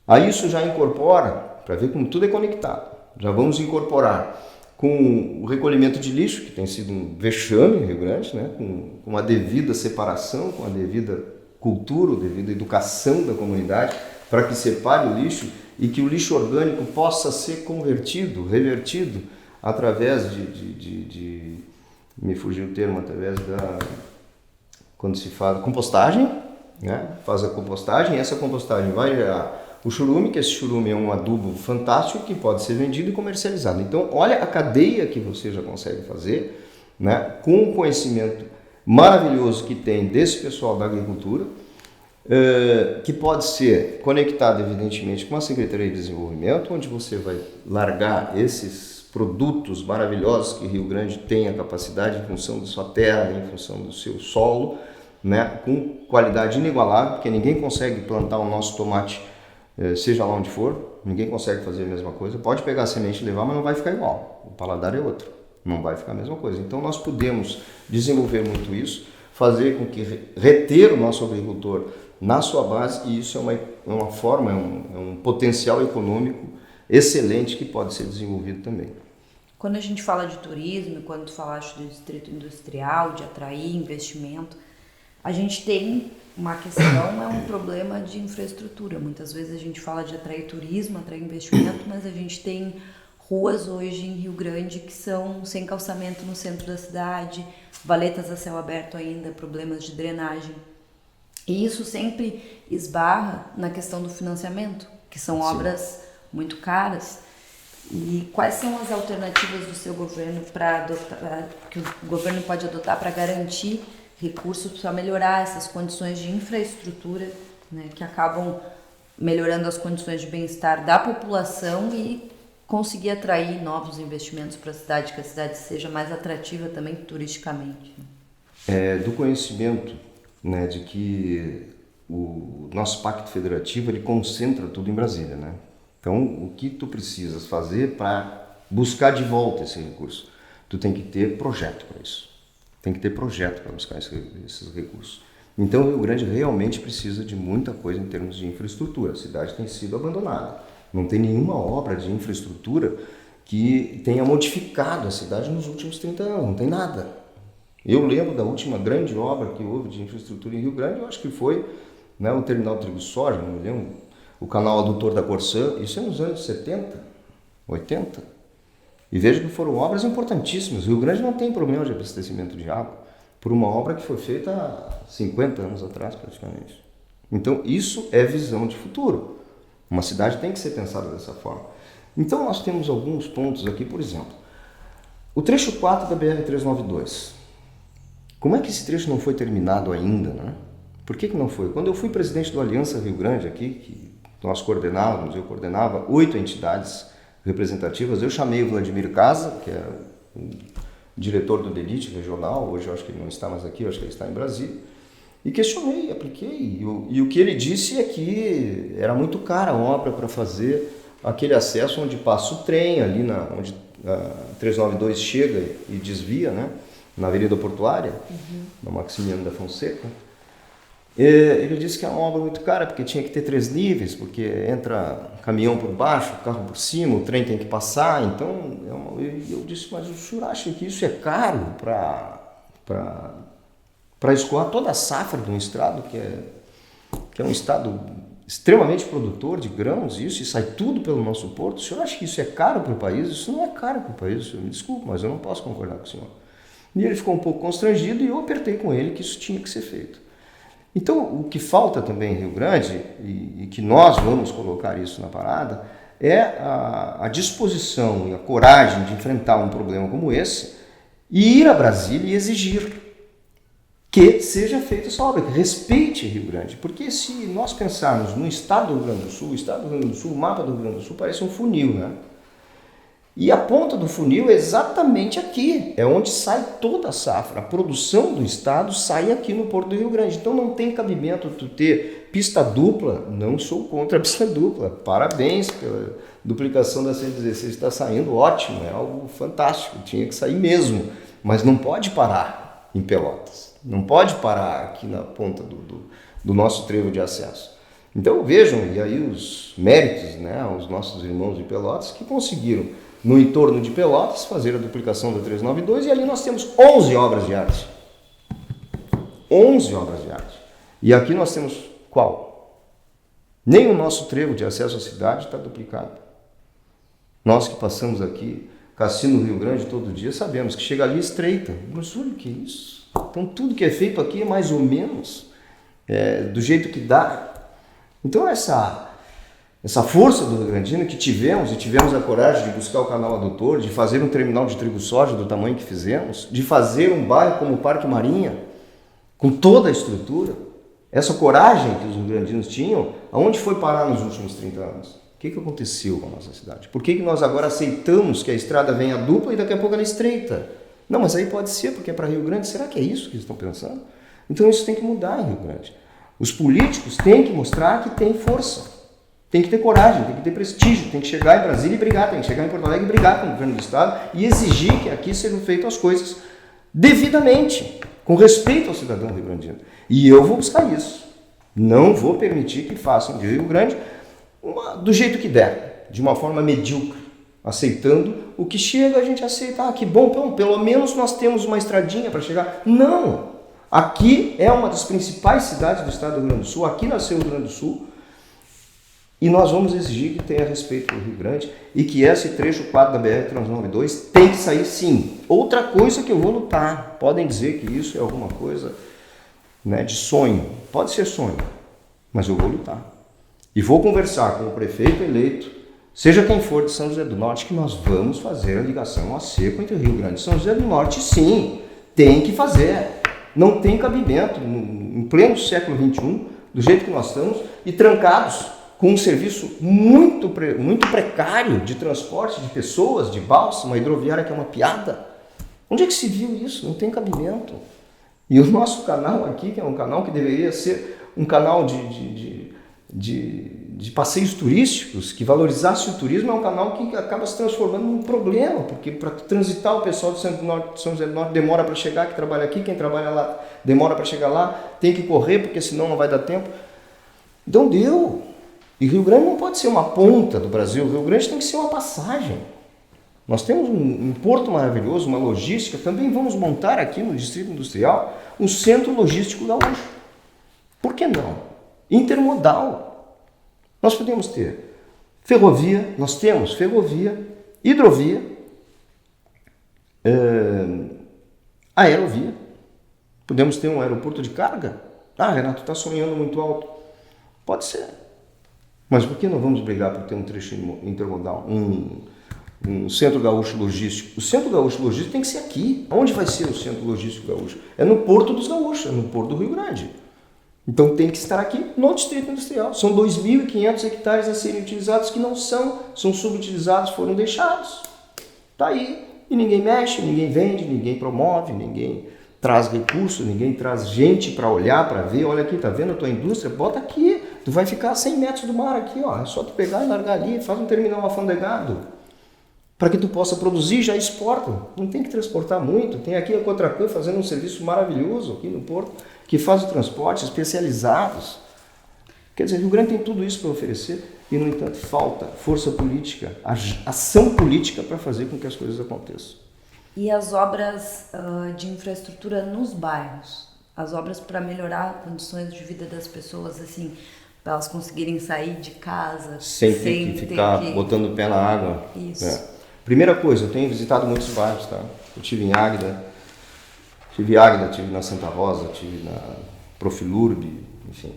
aí isso já incorpora, para ver como tudo é conectado. Já vamos incorporar com o recolhimento de lixo, que tem sido um vexame em Rio Grande, né? com a devida separação, com a devida cultura, a devida educação da comunidade, para que separe o lixo e que o lixo orgânico possa ser convertido, revertido, através me fugiu o termo, através da, quando se faz compostagem, né? Faz a compostagem, e essa compostagem vai gerar o churume, que esse churume é um adubo fantástico que pode ser vendido e comercializado. Então, olha a cadeia que você já consegue fazer, né? Com o conhecimento maravilhoso que tem desse pessoal da agricultura, que pode ser conectado, evidentemente, com a Secretaria de Desenvolvimento, onde você vai largar esses produtos maravilhosos que Rio Grande tem a capacidade em função da sua terra, em função do seu solo, né, com qualidade inigualável, porque ninguém consegue plantar o nosso tomate, seja lá onde for, ninguém consegue fazer a mesma coisa. Pode pegar a semente e levar, mas não vai ficar igual, o paladar é outro, não vai ficar a mesma coisa. Então nós podemos desenvolver muito isso, fazer com que reter o nosso agricultor na sua base, e isso é uma forma, é um potencial econômico excelente que pode ser desenvolvido também. Quando a gente fala de turismo, quando tu falaste do distrito industrial, de atrair investimento, a gente tem uma questão, é um problema de infraestrutura. Muitas vezes a gente fala de atrair turismo, atrair investimento, mas a gente tem ruas hoje em Rio Grande que são sem calçamento no centro da cidade, valetas a céu aberto ainda, problemas de drenagem. E isso sempre esbarra na questão do financiamento, que são obras muito caras. E quais são as alternativas do seu governo que o governo pode adotar para garantir recursos para melhorar essas condições de infraestrutura, né, que acabam melhorando as condições de bem-estar da população e conseguir atrair novos investimentos para a cidade, que a cidade seja mais atrativa também turisticamente? Do conhecimento, né, de que o nosso pacto federativo ele concentra tudo em Brasília, né? Então, o que tu precisas fazer para buscar de volta esse recurso? Tu tem que ter projeto para isso. Tem que ter projeto para buscar esses recursos. Então, o Rio Grande realmente precisa de muita coisa em termos de infraestrutura. A cidade tem sido abandonada. Não tem nenhuma obra de infraestrutura que tenha modificado a cidade nos últimos 30 anos. Não tem nada. Eu lembro da última grande obra que houve de infraestrutura em Rio Grande, eu acho que foi, né, o terminal Trigo-Soja, não me lembro, o canal adutor da Corsã, isso é nos anos 70, 80. E veja que foram obras importantíssimas. O Rio Grande não tem problema de abastecimento de água por uma obra que foi feita há 50 anos atrás, praticamente. Então, isso é visão de futuro. Uma cidade tem que ser pensada dessa forma. Então, nós temos alguns pontos aqui, por exemplo. O trecho 4 da BR-392. Como é que esse trecho não foi terminado ainda, né? Por que não foi? Quando eu fui presidente do Aliança Rio Grande aqui, que nós coordenávamos, eu coordenava 8 entidades representativas, eu chamei o Vladimir Casa, que é o diretor do DELIT regional, hoje eu acho que ele não está mais aqui, eu acho que ele está em Brasília, e questionei, apliquei, e o que ele disse é que era muito cara a obra para fazer aquele acesso onde passa o trem, ali onde a 392 chega e desvia, né, na Avenida Portuária, na Maximiano da Fonseca. Ele disse que é uma obra muito cara, porque tinha que ter 3 níveis, porque entra caminhão por baixo, carro por cima, o trem tem que passar. Então, eu disse, mas o senhor acha que isso é caro para escoar toda a safra de um estado que é um estado extremamente produtor de grãos, isso, e sai tudo pelo nosso porto? O senhor acha que isso é caro para o país? Isso não é caro para o país, senhor, me desculpe, mas eu não posso concordar com o senhor. E ele ficou um pouco constrangido e eu apertei com ele que isso tinha que ser feito. Então, o que falta também em Rio Grande, e que nós vamos colocar isso na parada, é a disposição e a coragem de enfrentar um problema como esse e ir a Brasília e exigir que seja feita essa obra, que respeite Rio Grande. Porque se nós pensarmos no estado do Rio Grande do Sul, o estado do Rio Grande do Sul, o mapa do Rio Grande do Sul parece um funil, né? E a ponta do funil é exatamente aqui, é onde sai toda a safra. A produção do estado sai aqui no Porto do Rio Grande. Então não tem cabimento tu ter pista dupla, não sou contra a pista dupla. Parabéns pela duplicação da 116, está saindo ótimo, é algo fantástico, tinha que sair mesmo. Mas não pode parar em Pelotas, não pode parar aqui na ponta do nosso trevo de acesso. Então vejam, e aí os méritos, né, aos nossos irmãos de Pelotas que conseguiram no entorno de Pelotas, fazer a duplicação da 392, e ali nós temos 11 obras de arte. 11 obras de arte. E aqui nós temos qual? Nem o nosso trevo de acesso à cidade está duplicado. Nós que passamos aqui, Cassino, Rio Grande, todo dia, sabemos que chega ali estreita. Mas olha o que é isso? Então tudo que é feito aqui é mais ou menos do jeito que dá. Então essa força do Rio Grandino que tivemos a coragem de buscar o canal adutor, de fazer um terminal de trigo soja do tamanho que fizemos, de fazer um bairro como o Parque Marinha, com toda a estrutura, essa coragem que os rio-grandinos tinham, aonde foi parar nos últimos 30 anos? O que aconteceu com a nossa cidade? Por que nós agora aceitamos que a estrada venha dupla e daqui a pouco ela é estreita? Não, mas aí pode ser, porque é para Rio Grande. Será que é isso que eles estão pensando? Então isso tem que mudar em Rio Grande. Os políticos têm que mostrar que tem força, tem que ter coragem, tem que ter prestígio, tem que chegar em Brasília e brigar, tem que chegar em Porto Alegre e brigar com o governo do Estado e exigir que aqui sejam feitas as coisas devidamente, com respeito ao cidadão rio-grandino. E eu vou buscar isso. Não vou permitir que façam de Rio Grande do jeito que der, de uma forma medíocre, aceitando o que chega, a gente aceita. Ah, que bom, pelo menos nós temos uma estradinha para chegar. Não! Aqui é uma das principais cidades do estado do Rio Grande do Sul, aqui nasceu o Rio Grande do Sul, e nós vamos exigir que tenha respeito pelo Rio Grande e que esse trecho 4 da BR-392 tem que sair sim. Outra coisa que eu vou lutar, podem dizer que isso é alguma coisa de sonho, pode ser sonho, mas eu vou lutar. E vou conversar com o prefeito eleito, seja quem for de São José do Norte, que nós vamos fazer a ligação a seco entre Rio Grande e São José do Norte, sim, tem que fazer. Não tem cabimento, em pleno século XXI, do jeito que nós estamos, e trancados com um serviço muito precário de transporte de pessoas, de balsa, uma hidroviária que é uma piada. Onde é que se viu isso? Não tem cabimento. E o nosso canal aqui, que é um canal que deveria ser um canal de passeios turísticos, que valorizasse o turismo, é um canal que acaba se transformando num problema, porque para transitar o pessoal de São José do Norte demora para chegar, que trabalha aqui, quem trabalha lá demora para chegar lá, tem que correr, porque senão não vai dar tempo. Então deu. E Rio Grande não pode ser uma ponta do Brasil, Rio Grande tem que ser uma passagem. Nós temos um porto maravilhoso, uma logística, também vamos montar aqui no Distrito Industrial um centro logístico gaúcho. Por que não? Intermodal. Nós podemos ter ferrovia, nós temos ferrovia, hidrovia, aerovia. Podemos ter um aeroporto de carga. Ah, Renato, está sonhando muito alto. Pode ser. Mas por que não vamos brigar por ter um trecho intermodal, um centro gaúcho logístico? O centro gaúcho logístico tem que ser aqui. Onde vai ser o centro logístico gaúcho? É no Porto dos Gaúchos, é no Porto do Rio Grande. Então tem que estar aqui no Distrito Industrial. São 2.500 hectares a serem utilizados que não são subutilizados, foram deixados. Está aí. E ninguém mexe, ninguém vende, ninguém promove, ninguém traz recursos, ninguém traz gente para olhar, para ver. Olha aqui, tá vendo a tua indústria? Bota aqui. Tu vai ficar a 100 metros do mar aqui, ó. É só tu pegar e largar ali, faz um terminal alfandegado. Para que tu possa produzir, já exporta. Não tem que transportar muito. Tem aqui a Cotracan fazendo um serviço maravilhoso aqui no Porto, que faz o transporte especializados. Quer dizer, Rio Grande tem tudo isso para oferecer e, no entanto, falta força política, ação política para fazer com que as coisas aconteçam. E as obras de infraestrutura nos bairros? As obras para melhorar condições de vida das pessoas, assim, para elas conseguirem sair de casa sem ter que ficar botando o pé na água. Isso. Primeira coisa, eu tenho visitado muitos bairros, tá? Eu tive em Águeda, tive na Santa Rosa, tive na Profilurb, enfim,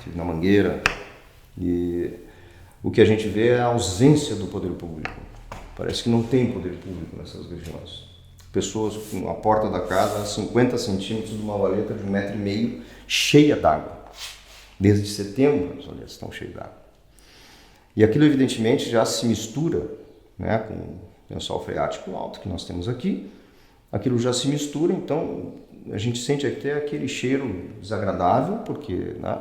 tive na Mangueira. E o que a gente vê é a ausência do poder público. Parece que não tem poder público nessas regiões. Pessoas com a porta da casa a 50 centímetros de uma valeta de 1,5 metro, cheia d'água. Desde setembro as valetas estão cheias d'água. E aquilo evidentemente já se mistura, né, com o lençol freático alto que nós temos aqui. Aquilo já se mistura, então a gente sente até aquele cheiro desagradável, porque, né?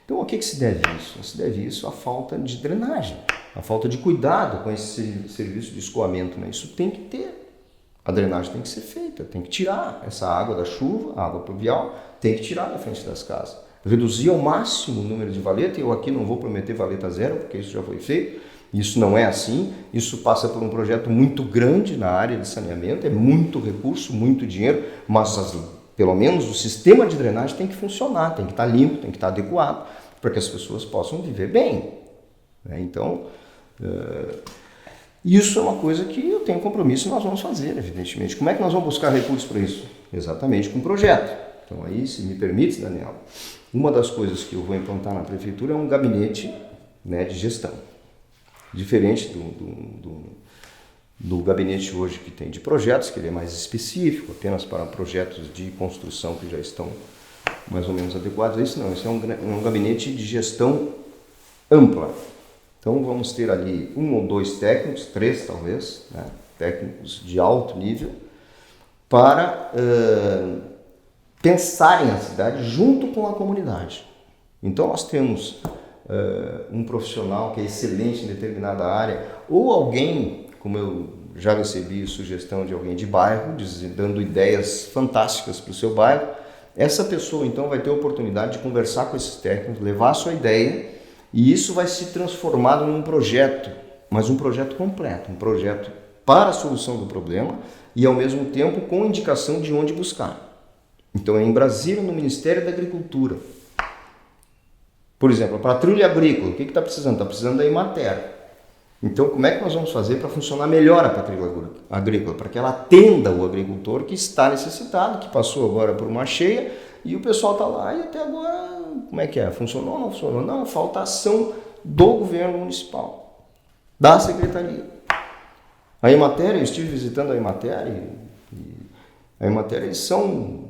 Então, a que se deve isso? Se deve isso à falta de drenagem, à falta de cuidado com esse serviço de escoamento, né? Isso tem que ter. A drenagem tem que ser feita, tem que tirar essa água da chuva, a água pluvial, tem que tirar da frente das casas. Reduzir ao máximo o número de valeta, eu aqui não vou prometer valeta zero, porque isso já foi feito, isso não é assim, isso passa por um projeto muito grande na área de saneamento, é muito recurso, muito dinheiro, mas pelo menos o sistema de drenagem tem que funcionar, tem que estar limpo, tem que estar adequado. para que as pessoas possam viver bem. Né? Então, isso é uma coisa que eu tenho compromisso e nós vamos fazer, evidentemente. Como é que nós vamos buscar recursos para isso? Exatamente com projeto. Então aí, se me permite, Daniel, uma das coisas que eu vou implantar na prefeitura é um gabinete, né, de gestão. Diferente do gabinete hoje que tem de projetos, que ele é mais específico, apenas para projetos de construção que já estão mais ou menos adequados. Isso não, isso é um gabinete de gestão ampla. Então vamos ter ali 1 ou 2 técnicos, 3 talvez, né, técnicos de alto nível, para pensarem a cidade junto com a comunidade. Então nós temos um profissional que é excelente em determinada área, ou alguém, como eu já recebi sugestão de alguém de bairro, dando ideias fantásticas para o seu bairro, essa pessoa então vai ter a oportunidade de conversar com esses técnicos, levar a sua ideia, e isso vai se transformar num projeto, mas um projeto completo, um projeto para a solução do problema e ao mesmo tempo com indicação de onde buscar. Então é em Brasília, no Ministério da Agricultura. Por exemplo, a patrulha agrícola, o que está precisando? Está precisando da Emater. Então, como é que nós vamos fazer para funcionar melhor a patrulha agrícola? Para que ela atenda o agricultor que está necessitado, que passou agora por uma cheia, e o pessoal está lá e até agora, como é que é? Funcionou ou não funcionou? Não, falta ação do governo municipal, da secretaria. A Emater, eu estive visitando a Emater, e a Emater, eles são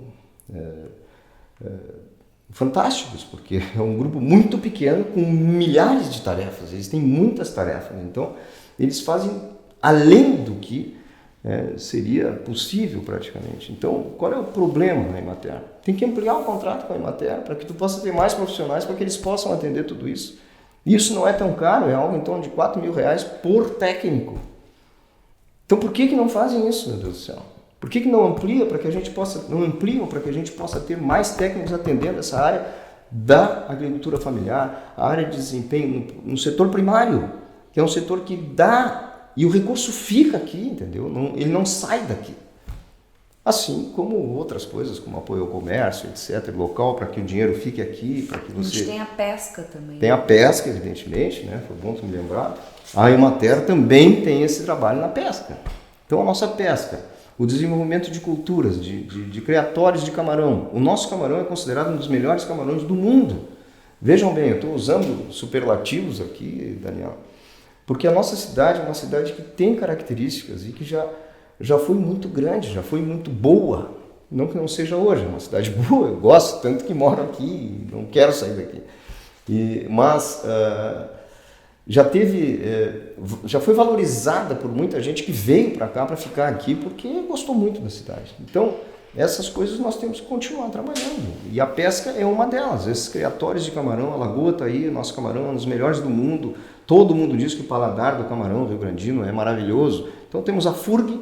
fantásticos, porque é um grupo muito pequeno com milhares de tarefas, eles têm muitas tarefas, então eles fazem além do que seria possível praticamente. Então, qual é o problema na Emater? Tem que ampliar o contrato com a Emater para que tu possa ter mais profissionais para que eles possam atender tudo isso. Isso não é tão caro, é algo em torno de R$4.000 por técnico. Então, por que não fazem isso, meu Deus do céu? Por que não ampliam para que a gente possa ter mais técnicos atendendo essa área da agricultura familiar, a área de desempenho no setor primário, que é um setor que dá, e o recurso fica aqui, entendeu? Ele não sai daqui. Assim como outras coisas, como apoio ao comércio, etc., local, para que o dinheiro fique aqui, para que você... A gente tem a pesca também. Tem a pesca, evidentemente, né? Foi bom tu me lembrar. A Emater também tem esse trabalho na pesca. Então, a nossa pesca, o desenvolvimento de culturas, de criatórios de camarão. O nosso camarão é considerado um dos melhores camarões do mundo. Vejam bem, eu estou usando superlativos aqui, Daniel, porque a nossa cidade é uma cidade que tem características e que já foi muito grande, já foi muito boa. Não que não seja hoje, é uma cidade boa, eu gosto, tanto que moro aqui, não quero sair daqui. Mas já foi valorizada por muita gente que veio para cá para ficar aqui porque gostou muito da cidade. Então, essas coisas nós temos que continuar trabalhando. E a pesca é uma delas. Esses criatórios de camarão, a lagoa está aí, nosso camarão é um dos melhores do mundo. Todo mundo diz que o paladar do camarão rio-grandino é maravilhoso. Então temos a FURG,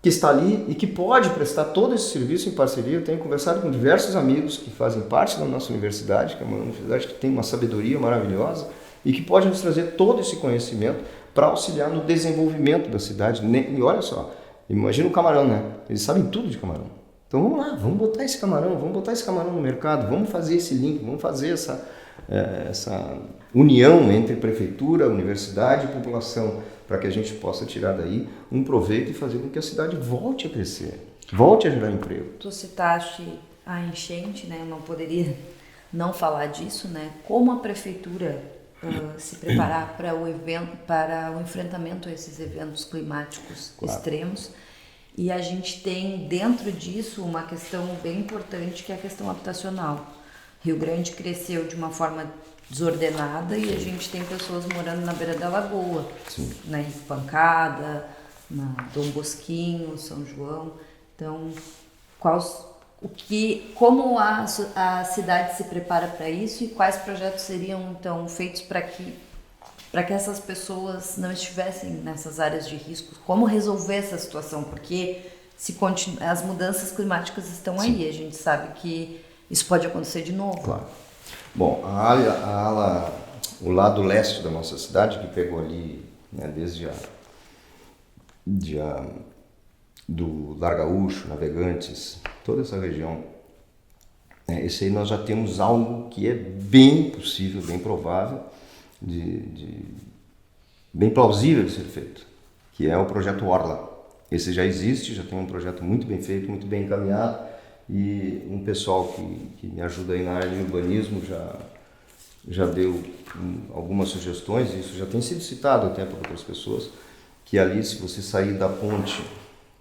que está ali e que pode prestar todo esse serviço em parceria. Eu tenho conversado com diversos amigos que fazem parte da nossa universidade, que é uma universidade que tem uma sabedoria maravilhosa e que pode nos trazer todo esse conhecimento para auxiliar no desenvolvimento da cidade. E olha só, imagina o camarão, né? Eles sabem tudo de camarão. Então vamos lá, vamos botar esse camarão no mercado, vamos fazer esse link, vamos fazer essa união entre prefeitura, universidade e população, para que a gente possa tirar daí um proveito e fazer com que a cidade volte a crescer, volte a gerar emprego. Tu citaste a enchente, né? Eu não poderia não falar disso, né? Como a prefeitura se preparar para o enfrentamento a esses eventos climáticos extremos. E a gente tem dentro disso uma questão bem importante, que é a questão habitacional. Rio Grande cresceu de uma forma desordenada e a gente tem pessoas morando na beira da lagoa, na Pancada, na Dom Bosquinho, São João. Então, como a cidade se prepara para isso e quais projetos seriam então feitos para que essas pessoas não estivessem nessas áreas de risco? Como resolver essa situação? Porque as mudanças climáticas estão aí, a gente sabe que isso pode acontecer de novo. Claro. Bom, o lado leste da nossa cidade, que pegou ali, né, desde do Lar Gaúcho, Navegantes, toda essa região, Esse aí nós já temos algo que é bem possível, bem provável, bem plausível de ser feito, que é o projeto Orla. Esse já existe, já tem um projeto muito bem feito, muito bem encaminhado, e um pessoal que me ajuda aí na área de urbanismo já deu algumas sugestões, e isso já tem sido citado até por outras pessoas, que ali, se você sair da ponte,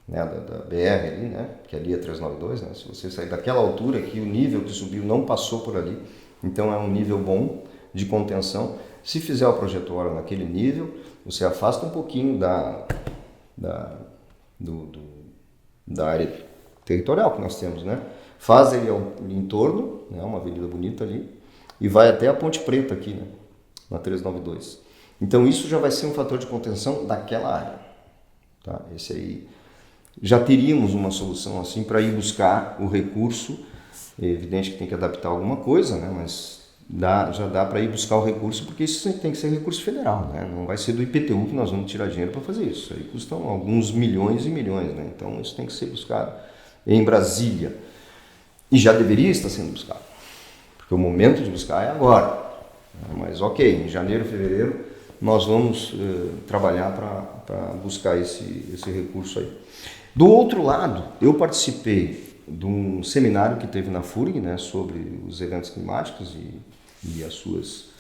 né, da BR ali, né, que ali é 392, né, se você sair daquela altura que o nível que subiu não passou por ali, então é um nível bom de contenção. Se fizer o projeto Orla naquele nível, você afasta um pouquinho da área territorial que nós temos, né? Faz ele em torno, né, uma avenida bonita ali, e vai até a Ponte Preta aqui, né, na 392. Então isso já vai ser um fator de contenção daquela área. Tá? Esse aí já teríamos uma solução assim para ir buscar o recurso. É evidente que tem que adaptar alguma coisa, né, mas já dá para ir buscar o recurso, porque isso tem que ser recurso federal, né? Não vai ser do IPTU que nós vamos tirar dinheiro para fazer isso. Aí custam alguns milhões e milhões, né? Então isso tem que ser buscado em Brasília. E já deveria estar sendo buscado, porque o momento de buscar é agora. Mas ok, em janeiro, fevereiro, nós vamos trabalhar para buscar esse recurso aí. Do outro lado, eu participei de um seminário que teve na FURG, né, sobre os eventos climáticos e as suas,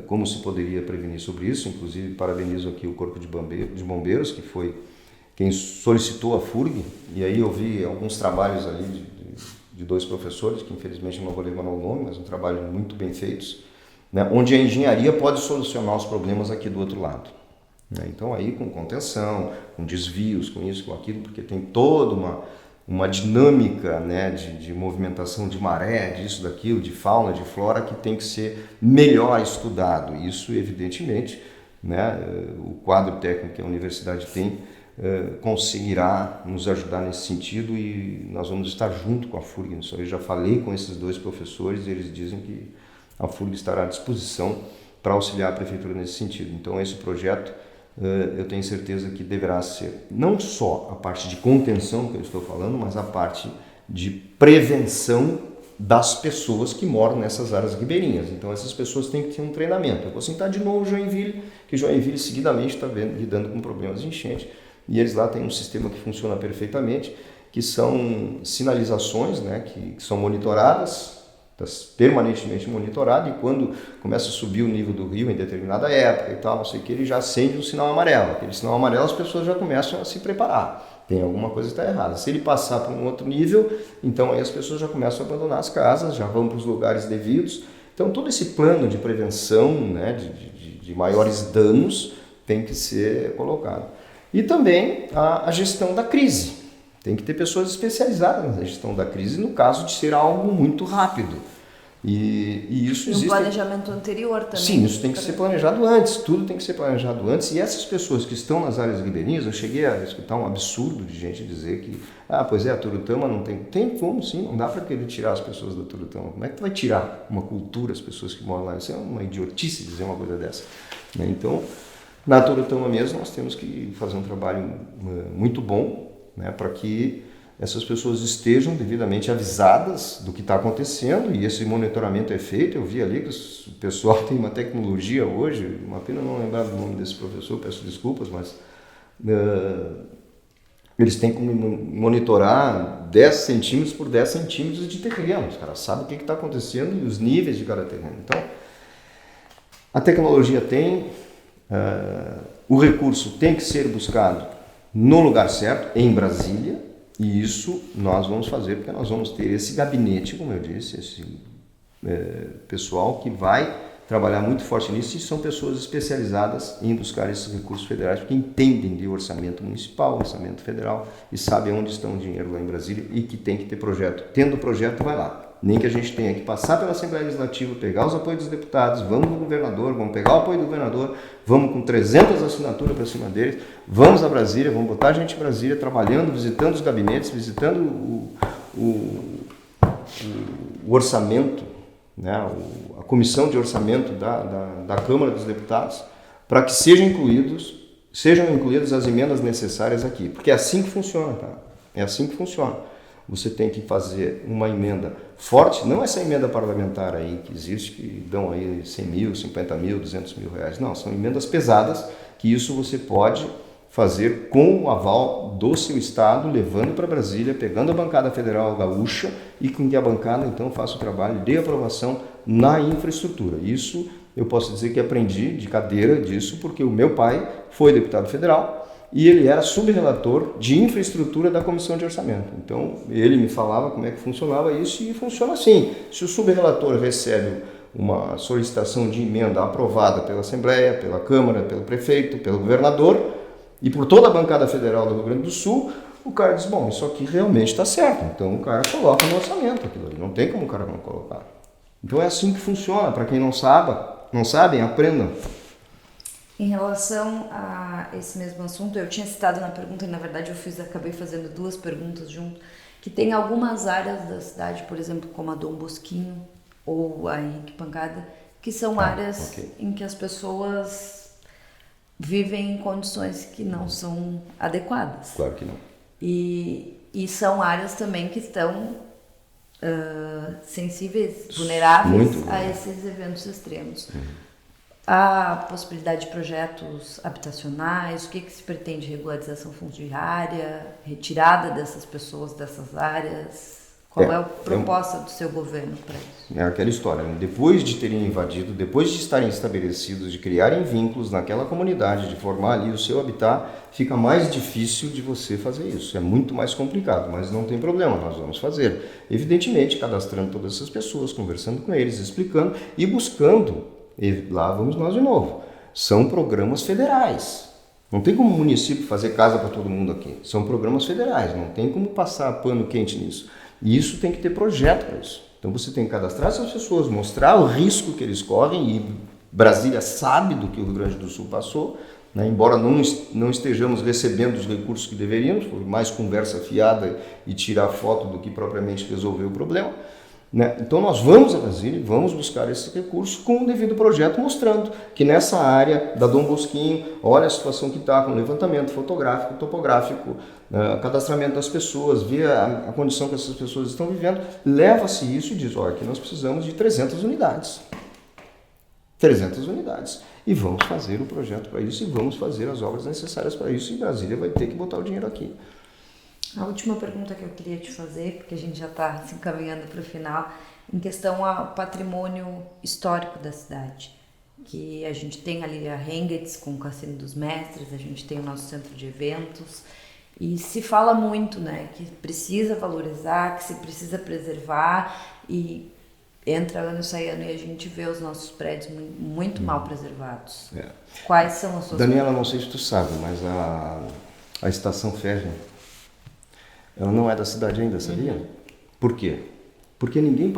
como se poderia prevenir sobre isso. Inclusive parabenizo aqui o Corpo de Bombeiros, que foi quem solicitou a FURG, e aí eu vi alguns trabalhos ali de dois professores, que infelizmente eu não vou lembrar o nome, mas um trabalho muito bem feitos, né, onde a engenharia pode solucionar os problemas aqui do outro lado. Né? Então aí com contenção, com desvios, com isso, com aquilo, porque tem toda uma dinâmica, né, de movimentação de maré, disso, daquilo, de fauna, de flora, que tem que ser melhor estudado. Isso, evidentemente, né, o quadro técnico que a universidade tem conseguirá nos ajudar nesse sentido, e nós vamos estar junto com a FURG nisso. Eu já falei com esses dois professores e eles dizem que a FURG estará à disposição para auxiliar a prefeitura nesse sentido. Então esse projeto eu tenho certeza que deverá ser não só a parte de contenção que eu estou falando, mas a parte de prevenção das pessoas que moram nessas áreas ribeirinhas. Então essas pessoas têm que ter um treinamento. Eu vou citar de novo Joinville, que Joinville seguidamente está lidando com problemas de enchente, e eles lá têm um sistema que funciona perfeitamente, que são sinalizações, né, que são monitoradas, permanentemente monitorado, e quando começa a subir o nível do rio em determinada época e tal, não sei o que, ele já acende um sinal amarelo. Aquele sinal amarelo as pessoas já começam a se preparar. Tem alguma coisa que está errada. Se ele passar para um outro nível, então aí as pessoas já começam a abandonar as casas, já vão para os lugares devidos. Então todo esse plano de prevenção, né, de maiores danos tem que ser colocado. E também a gestão da crise. Tem que ter pessoas especializadas na gestão da crise, no caso de ser algo muito rápido. E isso existe. Um planejamento anterior também. Sim, isso tem que ser planejado antes, tudo tem que ser planejado antes. E essas pessoas que estão nas áreas ribeirinhas, eu cheguei a escutar um absurdo de gente dizer que, pois é, a Turutama não tem. Tem como sim, não dá para querer tirar as pessoas da Turutama. Como é que tu vai tirar uma cultura, as pessoas que moram lá? Isso é uma idiotice dizer uma coisa dessa. Né? Então, na Turutama mesmo, nós temos que fazer um trabalho muito bom, né, para que essas pessoas estejam devidamente avisadas do que está acontecendo, e esse monitoramento é feito. Eu vi ali que o pessoal tem uma tecnologia hoje, uma pena não lembrar do nome desse professor, peço desculpas, mas eles têm que monitorar 10 centímetros por 10 centímetros de terreno. Os caras sabem o que está acontecendo e os níveis de cada terreno. Então, a tecnologia tem, o recurso tem que ser buscado no lugar certo, em Brasília, e isso nós vamos fazer, porque nós vamos ter esse gabinete, como eu disse, esse pessoal que vai trabalhar muito forte nisso, e são pessoas especializadas em buscar esses recursos federais, porque entendem de orçamento municipal, orçamento federal, e sabem onde está o dinheiro lá em Brasília, e que tem que ter projeto. Tendo projeto, vai lá. Nem que a gente tenha que passar pela Assembleia Legislativa, pegar os apoios dos deputados, vamos no governador, vamos pegar o apoio do governador, vamos com 300 assinaturas para cima deles, vamos a Brasília, vamos botar a gente em Brasília, trabalhando, visitando os gabinetes, visitando o orçamento, né, a comissão de orçamento da Câmara dos Deputados, para que sejam incluídas as emendas necessárias aqui. Porque é assim que funciona, tá? É assim que funciona. você tem que fazer uma emenda forte, não essa emenda parlamentar aí que existe, que dão aí 100 mil, 50 mil, 200 mil reais. Não, são emendas pesadas, que isso você pode fazer com o aval do seu estado, levando para Brasília, pegando a bancada federal gaúcha e com que a bancada então faça o trabalho de aprovação na infraestrutura. Isso eu posso dizer que aprendi de cadeira disso, porque o meu pai foi deputado federal e ele era subrelator de infraestrutura da Comissão de Orçamento. Então, ele me falava como é que funcionava isso e funciona assim. Se o subrelator recebe uma solicitação de emenda aprovada pela Assembleia, pela Câmara, pelo prefeito, pelo governador e por toda a bancada federal do Rio Grande do Sul, o cara diz, bom, isso aqui realmente está certo. Então, o cara coloca no orçamento aquilo ali. Não tem como o cara não colocar. Então, é assim que funciona. Para quem não sabem, aprendam. Em relação a esse mesmo assunto, eu tinha citado na pergunta, e na verdade acabei fazendo 2 perguntas junto, que tem algumas áreas da cidade, por exemplo, como a Dom Bosquinho ou a Henrique Pancada, que são áreas em que as pessoas vivem em condições que não são adequadas. Claro que não. E são áreas também que estão sensíveis, vulneráveis a esses eventos extremos. A possibilidade de projetos habitacionais, o que se pretende? Regularização fundiária, retirada dessas pessoas dessas áreas? Qual é a proposta do seu governo para isso? É aquela história, né? Depois de terem invadido, depois de estarem estabelecidos, de criarem vínculos naquela comunidade, de formar ali o seu habitat, fica mais difícil de você fazer isso. É muito mais complicado, mas não tem problema, nós vamos fazer. Evidentemente, cadastrando todas essas pessoas, conversando com eles, explicando e buscando. E lá vamos nós de novo. São programas federais. Não tem como o município fazer casa para todo mundo aqui. São programas federais, não tem como passar pano quente nisso. E isso tem que ter projeto para isso. Então você tem que cadastrar essas pessoas, mostrar o risco que eles correm, e Brasília sabe do que o Rio Grande do Sul passou, né? Embora não estejamos recebendo os recursos que deveríamos, foi mais conversa fiada e tirar foto do que propriamente resolver o problema. Né? Então nós vamos a Brasília e vamos buscar esses recursos com o devido projeto, mostrando que nessa área da Dom Bosquinho, olha a situação que está com levantamento fotográfico, topográfico, cadastramento das pessoas, ver a condição que essas pessoas estão vivendo, leva-se isso e diz, olha, aqui nós precisamos de 300 unidades. 300 unidades. E vamos fazer o projeto para isso e vamos fazer as obras necessárias para isso, e Brasília vai ter que botar o dinheiro aqui. A última pergunta que eu queria te fazer, porque a gente já está se encaminhando para o final, em questão ao patrimônio histórico da cidade. Que a gente tem ali a Hengetz com o Cassino dos Mestres, a gente tem o nosso centro de eventos, e se fala muito, né, que precisa valorizar, que se precisa preservar, e entra ano e sai ano e a gente vê os nossos prédios muito mal preservados. Quais são as suas... Daniela, não sei se tu sabe, mas a estação férrea, ela não é da cidade ainda, sabia? Por quê? Porque ninguém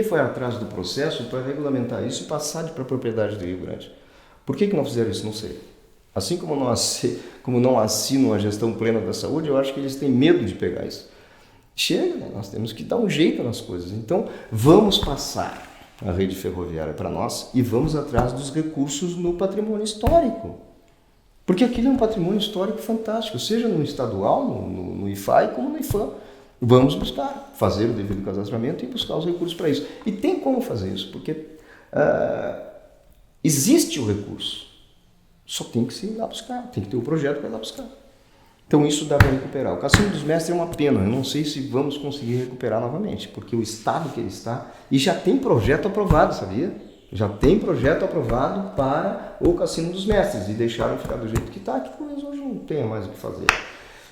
foi atrás do processo para regulamentar isso e passar para a propriedade do Rio Grande. Por que não fizeram isso? Não sei. Assim como não assinam a gestão plena da saúde, eu acho que eles têm medo de pegar isso. Chega, né? Nós temos que dar um jeito nas coisas. Então, vamos passar a rede ferroviária para nós e vamos atrás dos recursos no patrimônio histórico. Porque aquilo é um patrimônio histórico fantástico, seja no estadual, no IFAI, como no IFAM. Vamos buscar, fazer o devido cadastramento e buscar os recursos para isso. E tem como fazer isso, porque existe o recurso. Só tem que se ir lá buscar, tem que ter o projeto para ir lá buscar. Então isso dá para recuperar. O Cassino dos Mestres é uma pena, eu não sei se vamos conseguir recuperar novamente, porque o estado que ele está, e já tem projeto aprovado, sabia? Já tem projeto aprovado para o Cassino dos Mestres e deixaram ficar do jeito que está, que talvez hoje não tenha mais o que fazer.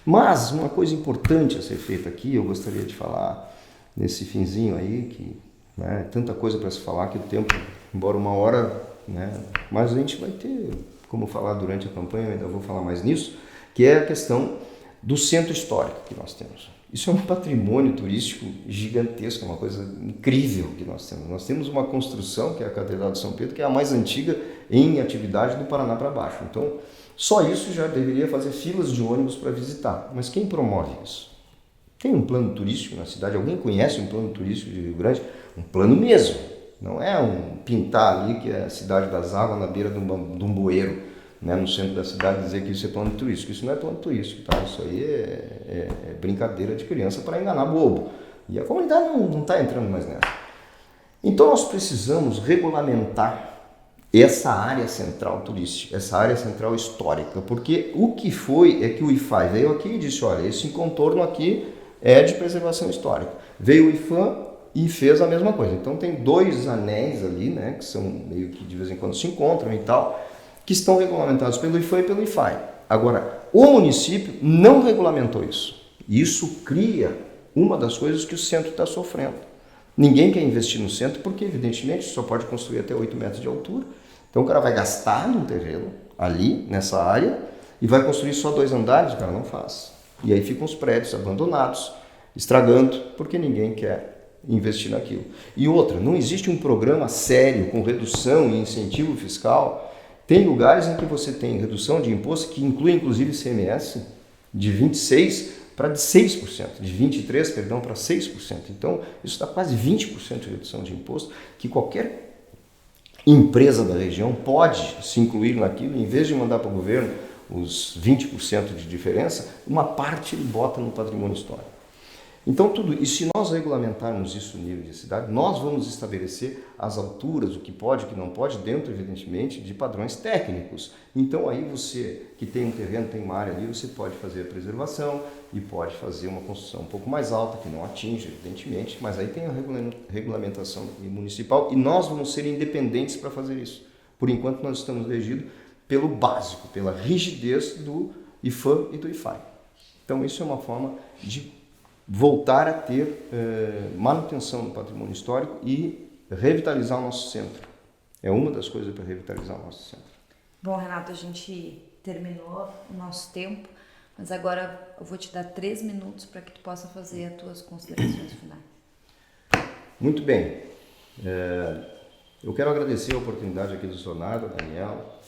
Mas uma coisa importante a ser feita aqui, eu gostaria de falar nesse finzinho aí, que tanta coisa para se falar que o tempo, embora uma hora, mas a gente vai ter como falar durante a campanha, eu ainda vou falar mais nisso, que é a questão do centro histórico que nós temos. Isso é um patrimônio turístico gigantesco, uma coisa incrível que nós temos. Nós temos uma construção, que é a Catedral de São Pedro, que é a mais antiga em atividade do Paraná para baixo. Então, só isso já deveria fazer filas de ônibus para visitar. Mas quem promove isso? Tem um plano turístico na cidade? Alguém conhece um plano turístico de Rio Grande? Um plano mesmo. Não é um pintar ali, que é a Cidade das Águas, na beira de um bueiro. né, no centro da cidade, dizer que isso é plano turístico. Isso não é plano turístico, tá? Isso aí é brincadeira de criança para enganar bobo. E a comunidade não está entrando mais nessa. Então nós precisamos regulamentar essa área central turística, essa área central histórica, porque o que foi é que o IFAI veio aqui e disse, olha, esse contorno aqui é de preservação histórica. Veio o IFAM e fez a mesma coisa. Então tem dois anéis ali, né, que são meio que de vez em quando se encontram e tal, que estão regulamentados pelo IFAM e pelo IFAI. Agora, o município não regulamentou isso. Isso cria uma das coisas que o centro está sofrendo. Ninguém quer investir no centro porque, evidentemente, só pode construir até 8 metros de altura. Então o cara vai gastar num terreno ali, nessa área, e vai construir só 2 andares, o cara não faz. E aí ficam os prédios abandonados, estragando, porque ninguém quer investir naquilo. E outra, não existe um programa sério com redução e incentivo fiscal. Tem lugares em que você tem redução de imposto, que inclui inclusive ICMS, de 26% para 6%, de 23%, perdão, para 6%. Então, isso dá quase 20% de redução de imposto, que qualquer empresa da região pode se incluir naquilo, em vez de mandar para o governo os 20% de diferença, uma parte ele bota no patrimônio histórico. Então, tudo, e se nós regulamentarmos isso no nível de cidade, nós vamos estabelecer as alturas, o que pode e o que não pode, dentro, evidentemente, de padrões técnicos. Então, aí você, que tem um terreno, tem uma área ali, você pode fazer a preservação e pode fazer uma construção um pouco mais alta, que não atinge, evidentemente, mas aí tem a regulamentação municipal e nós vamos ser independentes para fazer isso. Por enquanto, nós estamos regidos pelo básico, pela rigidez do IFAM e do IFAI. Então, isso é uma forma de voltar a ter manutenção do patrimônio histórico e revitalizar o nosso centro. É uma das coisas para revitalizar o nosso centro. Bom, Renato, a gente terminou o nosso tempo, mas agora eu vou te dar 3 minutos para que tu possa fazer as tuas considerações finais. Muito bem. Eu quero agradecer a oportunidade aqui do Sonar, da Daniela,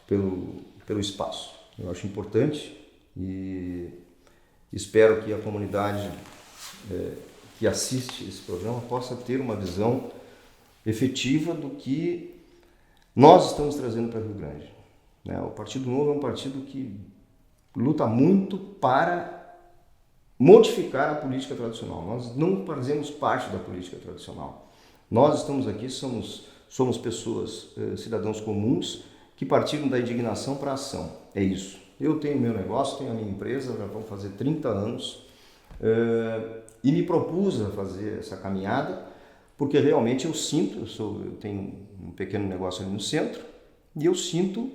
pelo espaço. Eu acho importante e espero que a comunidade que assiste esse programa possa ter uma visão efetiva do que nós estamos trazendo para Rio Grande. O Partido Novo é um partido que luta muito para modificar a política tradicional. Nós não fazemos parte da política tradicional. Nós estamos aqui, somos pessoas, cidadãos comuns, que partiram da indignação para a ação. É isso. Eu tenho meu negócio, tenho a minha empresa, já vão fazer 30 anos, e me propus a fazer essa caminhada, porque realmente eu sinto, eu tenho um pequeno negócio ali no centro, e eu sinto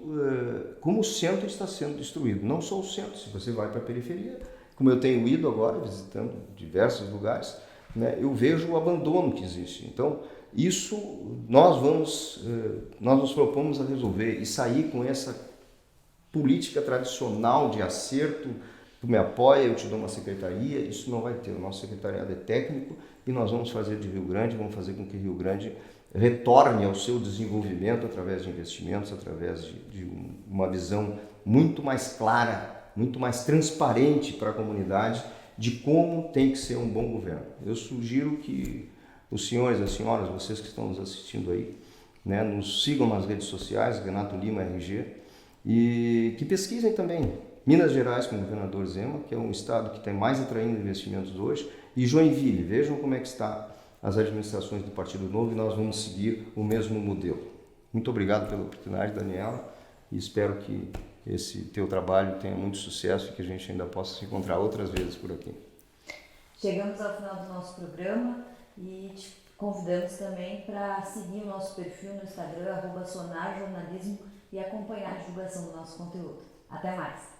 como o centro está sendo destruído. Não só o centro, se você vai para a periferia, como eu tenho ido agora, visitando diversos lugares, né, eu vejo o abandono que existe. Então, isso nós nos propomos a resolver e sair com essa política tradicional de acerto, tu me apoia, eu te dou uma secretaria, isso não vai ter. O nosso secretariado é técnico e nós vamos fazer de Rio Grande, vamos fazer com que Rio Grande retorne ao seu desenvolvimento através de investimentos, através de uma visão muito mais clara, muito mais transparente para a comunidade de como tem que ser um bom governo. Eu sugiro que os senhores, as senhoras, vocês que estão nos assistindo aí, né, nos sigam nas redes sociais, Renato Lima RG, e que pesquisem também Minas Gerais com o governador Zema, que é um estado que tem mais atraindo investimentos hoje, e Joinville. Vejam como é que está as administrações do Partido Novo e nós vamos seguir o mesmo modelo. Muito obrigado pela oportunidade, Daniela, e espero que esse teu trabalho tenha muito sucesso e que a gente ainda possa se encontrar outras vezes por aqui. Chegamos ao final do nosso programa e te convidamos também para seguir o nosso perfil no Instagram, @sonarjornalismo, e acompanhar a divulgação do nosso conteúdo. Até mais!